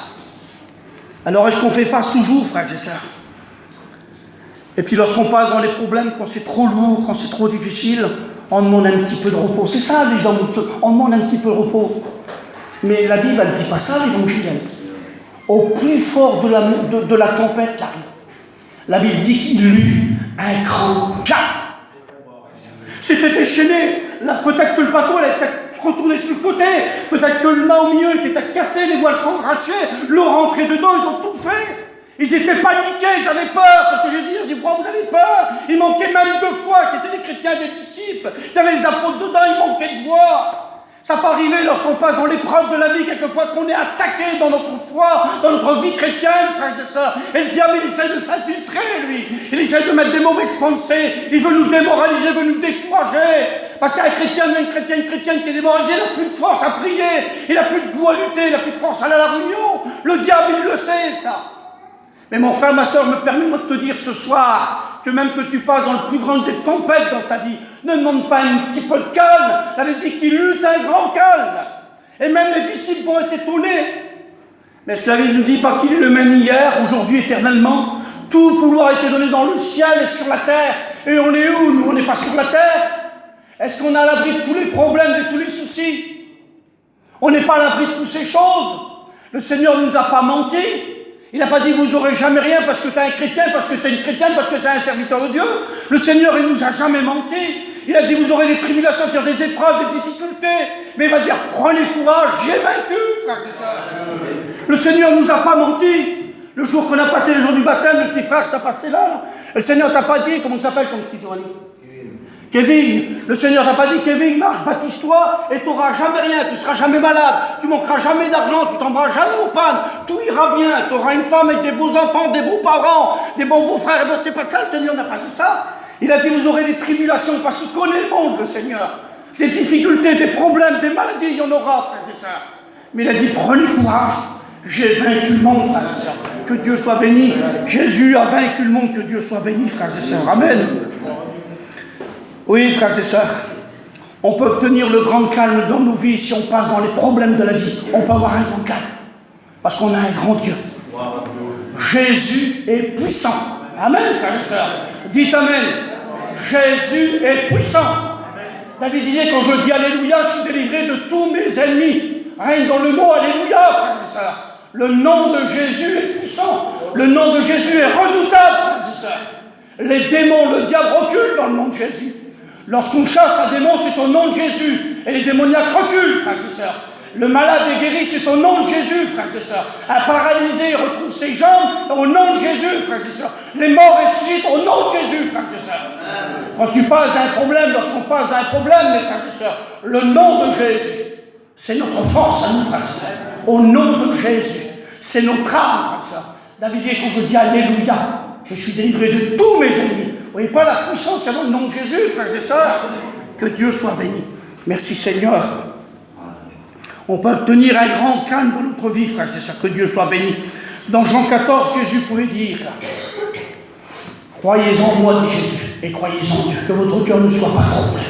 Speaker 9: Alors est-ce qu'on fait face toujours, frères et sœurs? Et puis lorsqu'on passe dans les problèmes, quand c'est trop lourd, quand c'est trop difficile, on demande un petit peu de repos. C'est ça les gens, on demande un petit peu de repos. Mais la Bible, elle ne dit pas ça, l'évangile. Au plus fort de la tempête, la Bible dit qu'il eut un grand cap. C'était déchaîné. Peut-être que le bateau elle était retourné sur le côté, peut-être que le mât au milieu était cassé, les voiles sont arrachées, l'eau rentrait dedans, ils ont tout fait. Ils étaient paniqués, ils avaient peur, parce que je dis, pourquoi vous avez peur? Il manquait même 2 fois, c'était des chrétiens, des disciples. Il y avait les apôtres dedans, il manquait de voix. Ça peut arriver lorsqu'on passe dans l'épreuve de la vie, quelquefois qu'on est attaqué dans notre foi, dans notre vie chrétienne, frères et sœurs. Et le diable, il essaie de s'infiltrer, lui. Il essaie de mettre des mauvaises pensées. Il veut nous démoraliser, il veut nous décourager. Parce qu'un chrétien, une chrétienne qui est démoralisée, il n'a plus de force à prier. Il n'a plus de goût à lutter, il n'a plus de force à aller à la réunion. Le diable, il le sait, ça. Mais mon frère, ma soeur, je me permets de te dire ce soir que même que tu passes dans le plus grand des tempêtes dans ta vie, ne demande pas un petit peu de calme. La Bible dit qu'il eut un grand calme. Et même les disciples vont être étonnés. Mais est-ce que la Bible ne dit pas qu'il est le même hier, aujourd'hui, éternellement? Tout pouvoir a été donné dans le ciel et sur la terre. Et on est où? Nous, on n'est pas sur la terre. Est-ce qu'on est à l'abri de tous les problèmes, de tous les soucis? On n'est pas à l'abri de toutes ces choses. Le Seigneur ne nous a pas menti. Il n'a pas dit vous n'aurez jamais rien parce que tu es un chrétien, parce que tu es une chrétienne, parce que c'est un serviteur de Dieu. Le Seigneur, il ne nous a jamais menti. Il a dit vous aurez des tribulations, des épreuves, des difficultés. Mais il va dire prenez courage, j'ai vaincu, frères et sœurs. Le Seigneur ne nous a pas menti. Le jour qu'on a passé le jour du baptême, le petit frère que t'as passé là, le Seigneur t'a pas dit, comment il s'appelle ton petit Giovanni? Kevin, le Seigneur t'a pas dit, Kevin, marche, baptise-toi et tu n'auras jamais rien, tu ne seras jamais malade, tu manqueras jamais d'argent, tu tomberas jamais aux pannes, tout ira bien, tu auras une femme avec des beaux enfants, des beaux parents, des bons beaux-frères, c'est pas ça, le Seigneur n'a pas dit ça. Il a dit, vous aurez des tribulations parce qu'il connaît le monde, le Seigneur. Des difficultés, des problèmes, des maladies, il y en aura, frères et sœurs. Mais il a dit, prenez courage, j'ai vaincu le monde, frères et sœurs. Que Dieu soit béni. Jésus a vaincu le monde, que Dieu soit béni, frères et sœurs. Amen. Oui, frères et sœurs, on peut obtenir le grand calme dans nos vies si on passe dans les problèmes de la vie. On peut avoir un grand calme, parce qu'on a un grand Dieu. Jésus est puissant. Amen, frères et sœurs. Dites Amen. Jésus est puissant. David disait, quand je dis Alléluia, je suis délivré de tous mes ennemis. Règne dans le mot Alléluia, frères et sœurs. Le nom de Jésus est puissant. Le nom de Jésus est redoutable, frères et sœurs. Les démons, le diable recule dans le nom de Jésus. Lorsqu'on chasse un démon, c'est au nom de Jésus. Et les démoniaques reculent, frères et sœurs. Le malade est guéri, c'est au nom de Jésus, frères et sœurs. Un paralysé retrouve ses jambes au nom de Jésus, frères et sœurs. Les morts ressuscitent au nom de Jésus, frères et sœurs. Quand tu passes un problème, lorsqu'on passe un problème, mes frères et sœurs, le nom de Jésus, c'est notre force à nous, frères et sœurs. Au nom de Jésus, c'est notre âme, frères et sœurs. David dit, quand je dis Alléluia, je suis délivré de tous mes ennemis. Vous voyez pas la puissance qu'il y a dans le nom de Jésus, frères et sœurs? Que Dieu soit béni. Merci Seigneur. On peut obtenir un grand calme dans notre vie, frères et sœurs. Que Dieu soit béni. Dans Jean 14, Jésus pouvait dire, croyez en moi, dit Jésus, et croyez en Dieu. Que votre cœur ne soit pas troublé,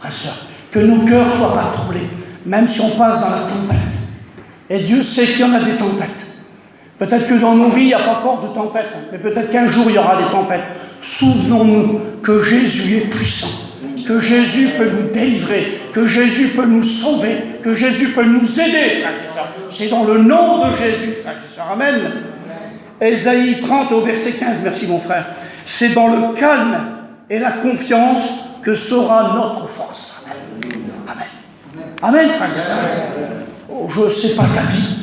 Speaker 9: frères et sœurs. Que nos cœurs ne soient pas troublés, même si on passe dans la tempête. Et Dieu sait qu'il y en a des tempêtes. Peut-être que dans nos vies, il n'y a pas encore de tempête, mais peut-être qu'un jour, il y aura des tempêtes. Souvenons-nous que Jésus est puissant, que Jésus peut nous délivrer, que Jésus peut nous sauver, que Jésus peut nous aider, frères et sœurs. C'est dans le nom de Jésus, frères et sœurs. Amen. Ésaïe 30 au verset 15, merci mon frère. C'est dans le calme et la confiance que sera notre force. Amen. Amen. Amen, frères et sœurs. Oh, je ne sais pas ta vie.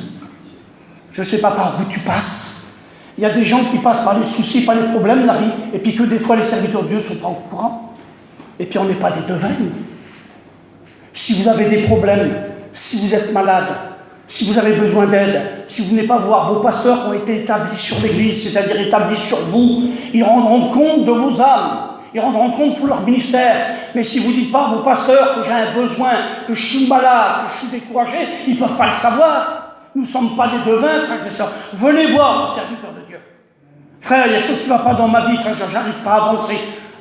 Speaker 9: Je ne sais pas par où tu passes. Il y a des gens qui passent par les soucis, par les problèmes de la vie, et puis que des fois les serviteurs de Dieu ne sont pas au courant. Et puis on n'est pas des devins. Si vous avez des problèmes, si vous êtes malade, si vous avez besoin d'aide, si vous venez pas voir vos pasteurs qui ont été établis sur l'église, c'est-à-dire établis sur vous, ils rendront compte de vos âmes, ils rendront compte pour leur ministère. Mais si vous ne dites pas à vos pasteurs que j'ai un besoin, que je suis malade, que je suis découragé, ils ne peuvent pas le savoir. Nous ne sommes pas des devins, frères et sœurs. Venez voir vos serviteurs de Dieu. Frère, il y a quelque chose qui ne va pas dans ma vie, frère, j'arrive pas à avancer.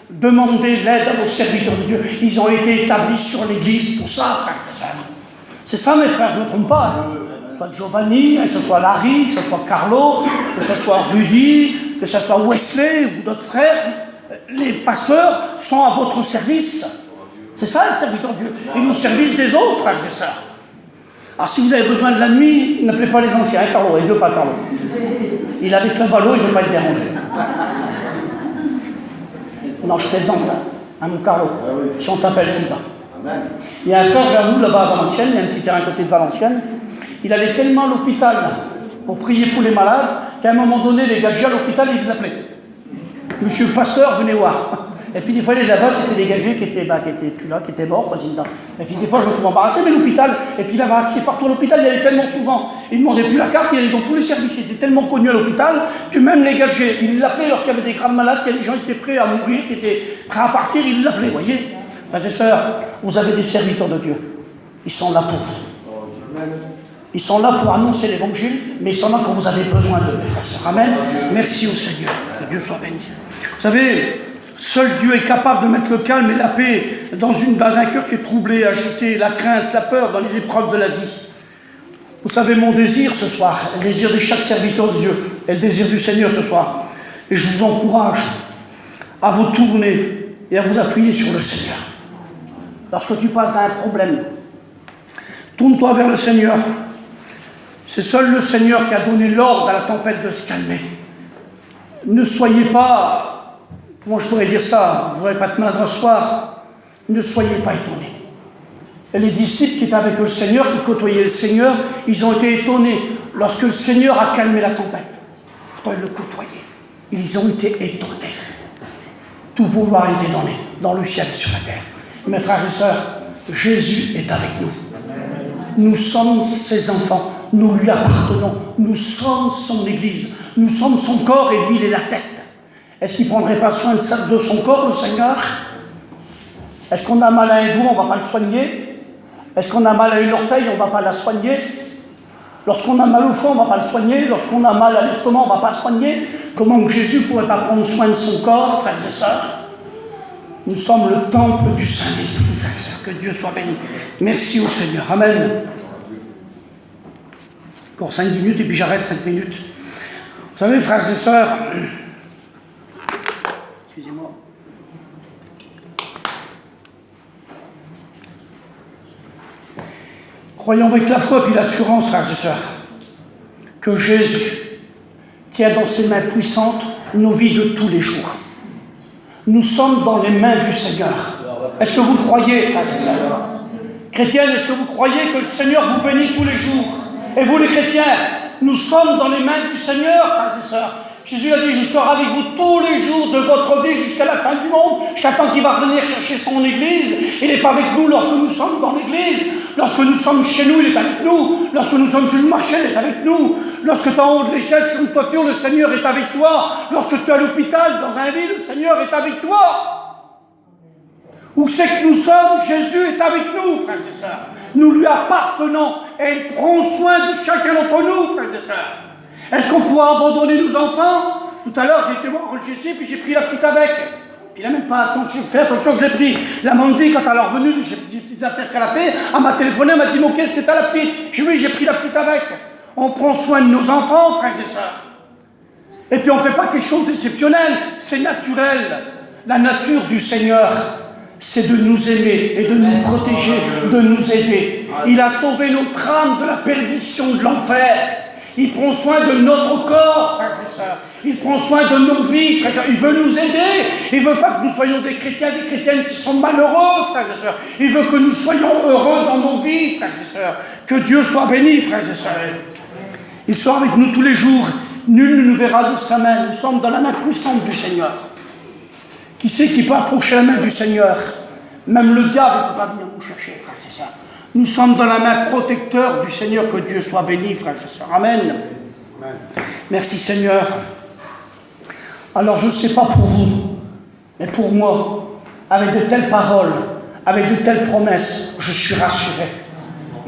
Speaker 9: Demandez l'aide à vos serviteurs de Dieu. Ils ont été établis sur l'église pour ça, frères et sœurs. C'est ça, mes frères, ne me trompe pas. Que ce soit Giovanni, que ce soit Larry, que ce soit Carlo, que ce soit Rudy, que ce soit Wesley ou d'autres frères. Les pasteurs sont à votre service. C'est ça, les serviteurs de Dieu. Ils nous service des autres, frères et sœurs. Alors si vous avez besoin de la nuit, n'appelez pas les anciens, hein, Carlo, il ne veut pas Carlo. Il est avec Clavalo, il ne veut pas être dérangé. Non, je plaisante, hein, mon Carlo. Si on t'appelle, tu vas. Il y a un frère vers nous, là-bas à Valenciennes, il y a un petit terrain à côté de Valenciennes. Il allait tellement à l'hôpital pour prier pour les malades, qu'à un moment donné, les gars à l'hôpital, ils l'appelaient. Monsieur le pasteur, venez voir. Et puis des fois, les là-bas, c'était des gagés qui étaient plus là, qui étaient morts, président. Et puis des fois, je me trouve embarrassé, mais l'hôpital, et puis il avait accès partout à l'hôpital, il y allait tellement souvent. Il ne demandait plus la carte, il allait dans tous les services. Il était tellement connu à l'hôpital que même les gagés, ils l'appelaient lorsqu'il y avait des graves malades, que les gens étaient prêts à mourir, qui étaient prêts à partir, ils l'appelaient, voyez. Frères et sœurs, vous avez des serviteurs de Dieu. Ils sont là pour vous. Ils sont là pour annoncer l'évangile, mais ils sont là quand vous avez besoin d'eux, mes frères et sœurs. Amen. Merci au Seigneur. Que Dieu soit béni. Vous savez, seul Dieu est capable de mettre le calme et la paix dans un cœur qui est troublé, agité, la crainte, la peur dans les épreuves de la vie. Vous savez, mon désir ce soir, le désir de chaque serviteur de Dieu, et le désir du Seigneur ce soir, et je vous encourage à vous tourner et à vous appuyer sur le Seigneur. Lorsque tu passes à un problème, tourne-toi vers le Seigneur. C'est seul le Seigneur qui a donné l'ordre à la tempête de se calmer. Ne soyez pas, comment je pourrais dire ça, vous n'aurez pas de maladre ce soir, ne soyez pas étonnés. Et les disciples qui étaient avec le Seigneur, qui côtoyaient le Seigneur, ils ont été étonnés lorsque le Seigneur a calmé la tempête. pourtant ils le côtoyaient. Ils ont été étonnés. Tout pouvoir a été donné, dans le ciel et sur la terre. Mes frères et sœurs, Jésus est avec nous. Nous sommes ses enfants, nous lui appartenons, nous sommes son Église, nous sommes son corps et lui il est la tête. Est-ce qu'il ne prendrait pas soin de son corps, le Seigneur? Est-ce qu'on a mal à un doigt, on ne va pas le soigner? Est-ce qu'on a mal à une orteil, on ne va pas la soigner? Lorsqu'on a mal au foie, on ne va pas le soigner. Lorsqu'on a mal à l'estomac, on ne va pas soigner. Comment Jésus ne pourrait pas prendre soin de son corps, frères et sœurs? Nous sommes le temple du Saint-Esprit, frères et sœurs. Que Dieu soit béni. Merci au Seigneur. Amen. Encore 5 minutes et puis j'arrête 5 minutes. Vous savez, frères et sœurs, excusez-moi. Croyons avec la foi et l'assurance, frères et sœurs, que Jésus tient dans ses mains puissantes nos vies de tous les jours. Nous sommes dans les mains du Seigneur. Est-ce que vous le croyez, frères et sœurs? Chrétiennes, est-ce que vous croyez que le Seigneur vous bénit tous les jours? Et vous les chrétiens, nous sommes dans les mains du Seigneur, frères et sœurs. Jésus a dit, je serai avec vous tous les jours de votre vie jusqu'à la fin du monde. Chacun qui va venir chercher son Église, il n'est pas avec nous lorsque nous sommes dans l'Église. Lorsque nous sommes chez nous, il est avec nous. Lorsque nous sommes sur le marché, il est avec nous. Lorsque tu es en haut de l'échelle sur une toiture, le Seigneur est avec toi. Lorsque tu es à l'hôpital, dans un lit, le Seigneur est avec toi. Où c'est que nous sommes, Jésus est avec nous, frères et sœurs. Nous lui appartenons et il prend soin de chacun d'entre nous, frères et sœurs. Est-ce qu'on pourra abandonner nos enfants? Tout à l'heure, j'ai été voir le Jessie, puis j'ai pris la petite avec. Puis il n'a même pas fait attention que je l'ai pris. La Mandy, quand elle est revenue de ces petites affaires qu'elle a fait, elle m'a téléphoné, elle m'a dit, qu'est-ce que t'as la petite? J'ai dit, oui, j'ai pris la petite avec. On prend soin de nos enfants, frères et sœurs. Et puis on ne fait pas quelque chose d'exceptionnel, c'est naturel. La nature du Seigneur, c'est de nous aimer et de nous protéger, de nous aider. Il a sauvé notre âme de la perdition de l'enfer. Il prend soin de notre corps, frères et sœurs. Il prend soin de nos vies, frères et sœurs. Il veut nous aider. Il ne veut pas que nous soyons des chrétiens, des chrétiennes qui sont malheureux, frères et sœurs. Il veut que nous soyons heureux dans nos vies, frères et sœurs. Que Dieu soit béni, frères et sœurs. Il sera avec nous tous les jours. Nul ne nous verra de sa main. Nous sommes dans la main puissante du Seigneur. Qui c'est qui peut approcher la main du Seigneur? Même le diable ne peut pas venir nous chercher, frères et sœurs. Nous sommes dans la main protecteur du Seigneur, que Dieu soit béni, frères et sœurs. Amen. Amen. Merci Seigneur. Alors je ne sais pas pour vous, mais pour moi, avec de telles paroles, avec de telles promesses, je suis rassuré,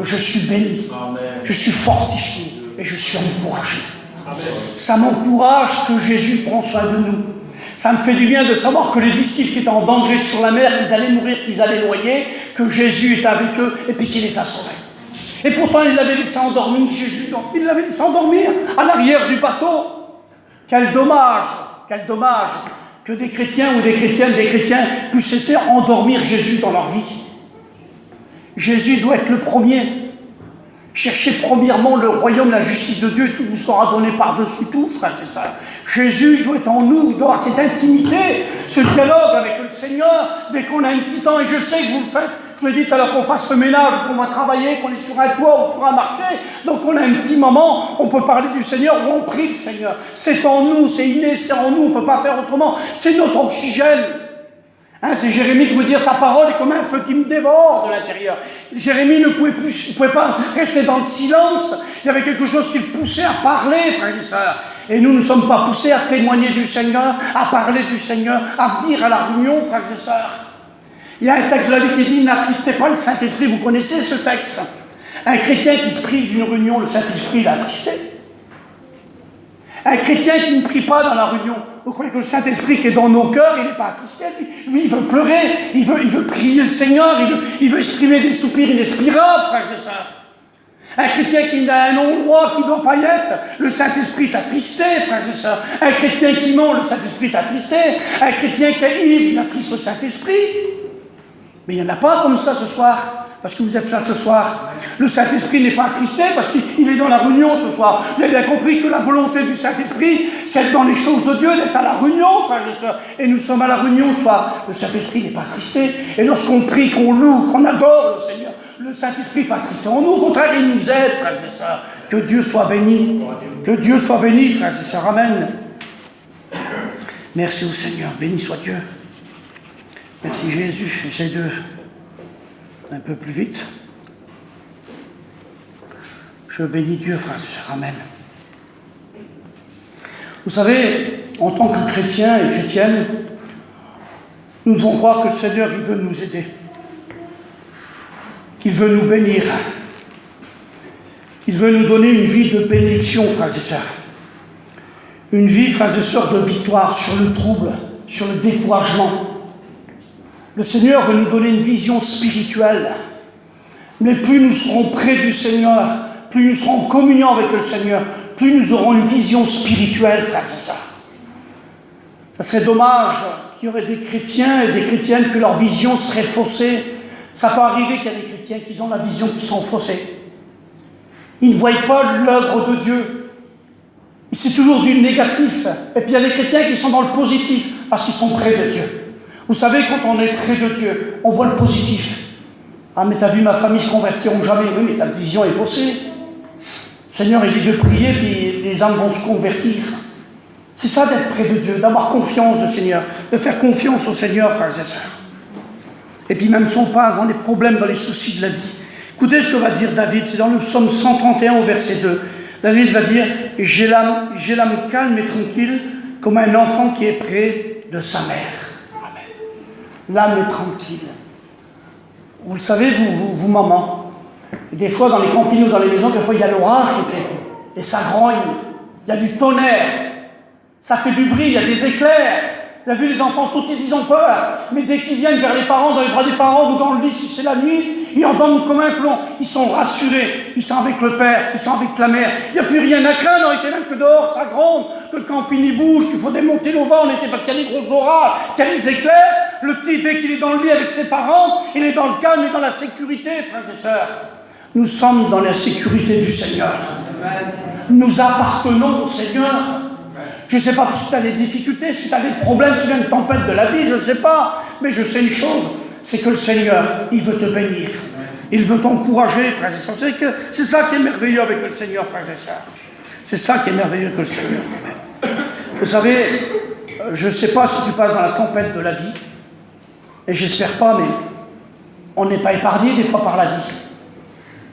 Speaker 9: je suis béni, Amen. Je suis fortifié et je suis encouragé. Amen. Ça m'encourage que Jésus prend soin de nous. Ça me fait du bien de savoir que les disciples qui étaient en danger sur la mer, qu'ils allaient mourir, qu'ils allaient noyer, que Jésus était avec eux et puis qu'il les a sauvés. Et pourtant, il l'avait laissé endormir, Jésus. Donc, il l'avait laissé endormir à l'arrière du bateau. Quel dommage que des chrétiens ou des chrétiens puissent laisser endormir Jésus dans leur vie. Jésus doit être le premier. Cherchez premièrement le royaume, la justice de Dieu, et tout vous sera donné par-dessus tout, frères et sœurs. Jésus doit être en nous, il doit avoir cette intimité, ce dialogue avec le Seigneur, dès qu'on a un petit temps, et je sais que vous le faites. Je vous l'ai dit tout à l'heure qu'on fasse le ménage, qu'on va travailler, qu'on est sur un toit ou sur un marché. Donc on a un petit moment, on peut parler du Seigneur ou on prie le Seigneur. C'est en nous, c'est inné, c'est en nous, on ne peut pas faire autrement. C'est notre oxygène. C'est Jérémie qui veut dire, ta parole est comme un feu qui me dévore de l'intérieur. Jérémie ne pouvait pas rester dans le silence. Il y avait quelque chose qui le poussait à parler, frères et sœurs. Et nous ne sommes pas poussés à témoigner du Seigneur, à parler du Seigneur, à venir à la réunion, frères et sœurs. Il y a un texte de la vie qui dit, n'attristez pas le Saint-Esprit. Vous connaissez ce texte? Un chrétien qui se prive d'une réunion, le Saint-Esprit l'a attristé. Un chrétien qui ne prie pas dans la réunion, vous croyez que le Saint-Esprit qui est dans nos cœurs, il n'est pas attristé? Lui, il veut pleurer, il veut prier le Seigneur, il veut exprimer des soupirs inexpirables, frères et sœurs. Un chrétien qui n'a un endroit qui ne doit pas y être, le Saint-Esprit est attristé, frères et sœurs. Un chrétien qui ment, le Saint-Esprit est attristé. Un chrétien qui est ivre, il attriste le Saint-Esprit. Mais il n'y en a pas comme ça ce soir. Parce que vous êtes là ce soir. Le Saint-Esprit n'est pas attristé parce qu'il est dans la réunion ce soir. Vous avez bien compris que la volonté du Saint-Esprit, c'est d'être dans les choses de Dieu, d'être à la réunion, frères et sœurs. Et nous sommes à la réunion ce soir. Le Saint-Esprit n'est pas attristé. Et lorsqu'on prie, qu'on loue, qu'on adore le Seigneur, le Saint-Esprit patrisse en nous. Au contraire, il nous aide, frères et sœurs. Que Dieu soit béni. Que Dieu soit béni, frères et sœurs. Amen. Merci au Seigneur. Béni soit Dieu. Merci Jésus. J'essaie de... un peu plus vite. Je bénis Dieu, frères et sœurs. Amen. Vous savez, en tant que chrétiens et chrétiennes, nous devons croire que le Seigneur, il veut nous aider. Qu'il veut nous bénir. Qu'il veut nous donner une vie de bénédiction, frères et sœurs. Une vie, frères et sœurs, de victoire sur le trouble, sur le découragement. Le Seigneur veut nous donner une vision spirituelle. Mais plus nous serons près du Seigneur, plus nous serons en communion avec le Seigneur, plus nous aurons une vision spirituelle, frères et sœurs. Ça serait dommage qu'il y aurait des chrétiens et des chrétiennes que leur vision serait faussée. Ça peut arriver qu'il y a des chrétiens qui ont la vision qui sont faussées. Ils ne voient pas l'œuvre de Dieu. C'est toujours du négatif. Et puis il y a des chrétiens qui sont dans le positif parce qu'ils sont près de Dieu. Vous savez, quand on est près de Dieu, on voit le positif. Ah, mais t'as vu, ma famille se convertiront jamais. Oui, mais ta vision est faussée. Le Seigneur, il dit de prier, puis les âmes vont se convertir. C'est ça d'être près de Dieu, d'avoir confiance au Seigneur, de faire confiance au Seigneur, frères et sœurs. Et puis même si on passe dans les problèmes, dans les soucis de la vie. Écoutez ce que va dire David, c'est dans le psaume 131 au verset 2. David va dire « J'ai l'âme calme et tranquille, comme un enfant qui est près de sa mère. » Amen. L'âme est tranquille. Vous le savez, vous maman, des fois dans les campings ou dans les maisons, des fois il y a l'orage, et ça grogne, il y a du tonnerre, ça fait du bruit, il y a des éclairs. Vous avez vu les enfants, tout ils ont peur, mais dès qu'ils viennent vers les parents, dans les bras des parents ou dans le lit, si c'est la nuit, ils entendent comme un plomb, ils sont rassurés, ils sont avec le père, ils sont avec la mère, il n'y a plus rien à craindre, on était même que dehors, ça gronde, que le camping il bouge, qu'il faut démonter l'auvent, on était parce qu'il y a des gros orages, qu'il y a des éclairs, le petit, dès qu'il est dans le lit avec ses parents, il est dans le calme et dans la sécurité, frères et sœurs. Nous sommes dans la sécurité du Seigneur. Nous appartenons au Seigneur. Je ne sais pas si tu as des difficultés, si tu as des problèmes, si tu as une tempête de la vie, je ne sais pas. Mais je sais une chose, c'est que le Seigneur, il veut te bénir. Il veut t'encourager, frères et sœurs. C'est ça qui est merveilleux avec le Seigneur, frères et sœurs. C'est ça qui est merveilleux avec le Seigneur. Vous savez, je ne sais pas si tu passes dans la tempête de la vie, et j'espère pas, mais on n'est pas épargné des fois par la vie.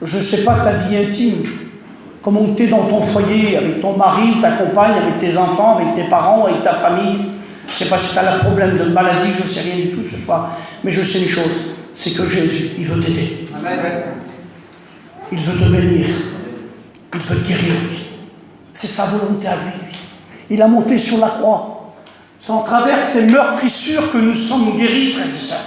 Speaker 9: Je ne sais pas ta vie intime. Comment tu es dans ton foyer, avec ton mari, ta compagne, avec tes enfants, avec tes parents, avec ta famille. Je ne sais pas si tu as un problème de maladie, je ne sais rien du tout ce soir. Mais je sais une chose, c'est que Jésus, il veut t'aider. Il veut te bénir. Il veut te guérir, lui. C'est sa volonté à lui. Il a monté sur la croix. C'est en travers ces meurtrissures que nous sommes guéris, frères et sœurs.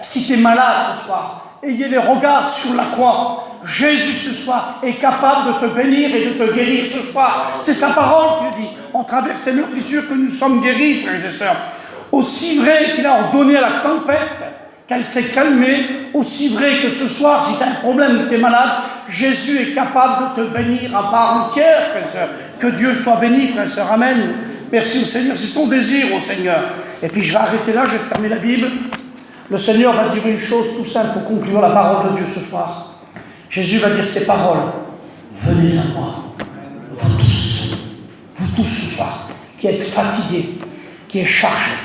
Speaker 9: Si tu es malade ce soir, ayez les regards sur la croix. Jésus ce soir est capable de te bénir et de te guérir ce soir. C'est sa parole qui le dit. En travers ces meurtrissures que nous sommes guéris, frères et sœurs. Aussi vrai qu'il a ordonné à la tempête qu'elle s'est calmée, aussi vrai que ce soir, si tu as un problème ou tu es malade, Jésus est capable de te bénir à part entière, frères et sœurs. Que Dieu soit béni, frères et sœurs. Amen. Merci au Seigneur. C'est son désir au Seigneur. Et puis je vais arrêter là, je vais fermer la Bible. Le Seigneur va dire une chose tout simple pour conclure la parole de Dieu ce soir. Jésus va dire ces paroles. Venez à moi, vous tous ce soir, qui êtes fatigués, qui êtes chargés,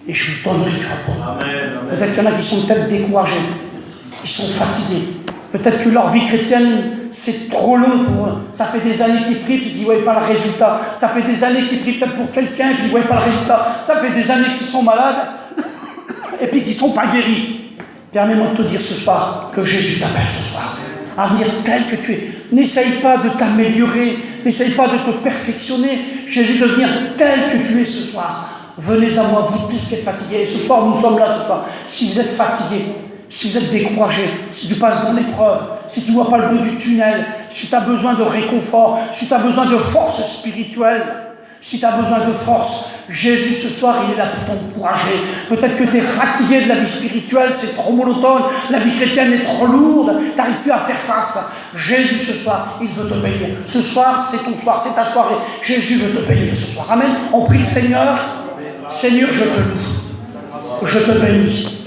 Speaker 9: et je vous donnerai du repos. Peut-être qu'il y en a qui sont peut-être découragés, ils sont fatigués. Peut-être que leur vie chrétienne, c'est trop long pour eux. Ça fait des années qu'ils prient et qu'ils ne voient pas le résultat. Ça fait des années qu'ils prient peut-être pour quelqu'un et qu'ils ne voient pas le résultat. Ça fait des années qu'ils sont malades et puis qu'ils ne sont pas guéris. Permets-moi de te dire ce soir que Jésus t'appelle ce soir à venir tel que tu es. N'essaye pas de t'améliorer, n'essaye pas de te perfectionner. Jésus de venir tel que tu es ce soir. Venez à moi, vous tous qui êtes fatigués. Et ce soir, nous sommes là ce soir. Si vous êtes fatigués, si vous êtes découragé, si tu passes dans l'épreuve, si tu ne vois pas le bout du tunnel, si tu as besoin de réconfort, si tu as besoin de force spirituelle, si tu as besoin de force, Jésus ce soir il est là pour t'encourager. Peut-être que tu es fatigué de la vie spirituelle, c'est trop monotone, la vie chrétienne est trop lourde, tu n'arrives plus à faire face. Jésus ce soir, il veut te bénir. Ce soir, c'est ton soir, c'est ta soirée. Jésus veut te bénir ce soir. Amen. On prie le Seigneur. Seigneur, je te loue. Je te bénis.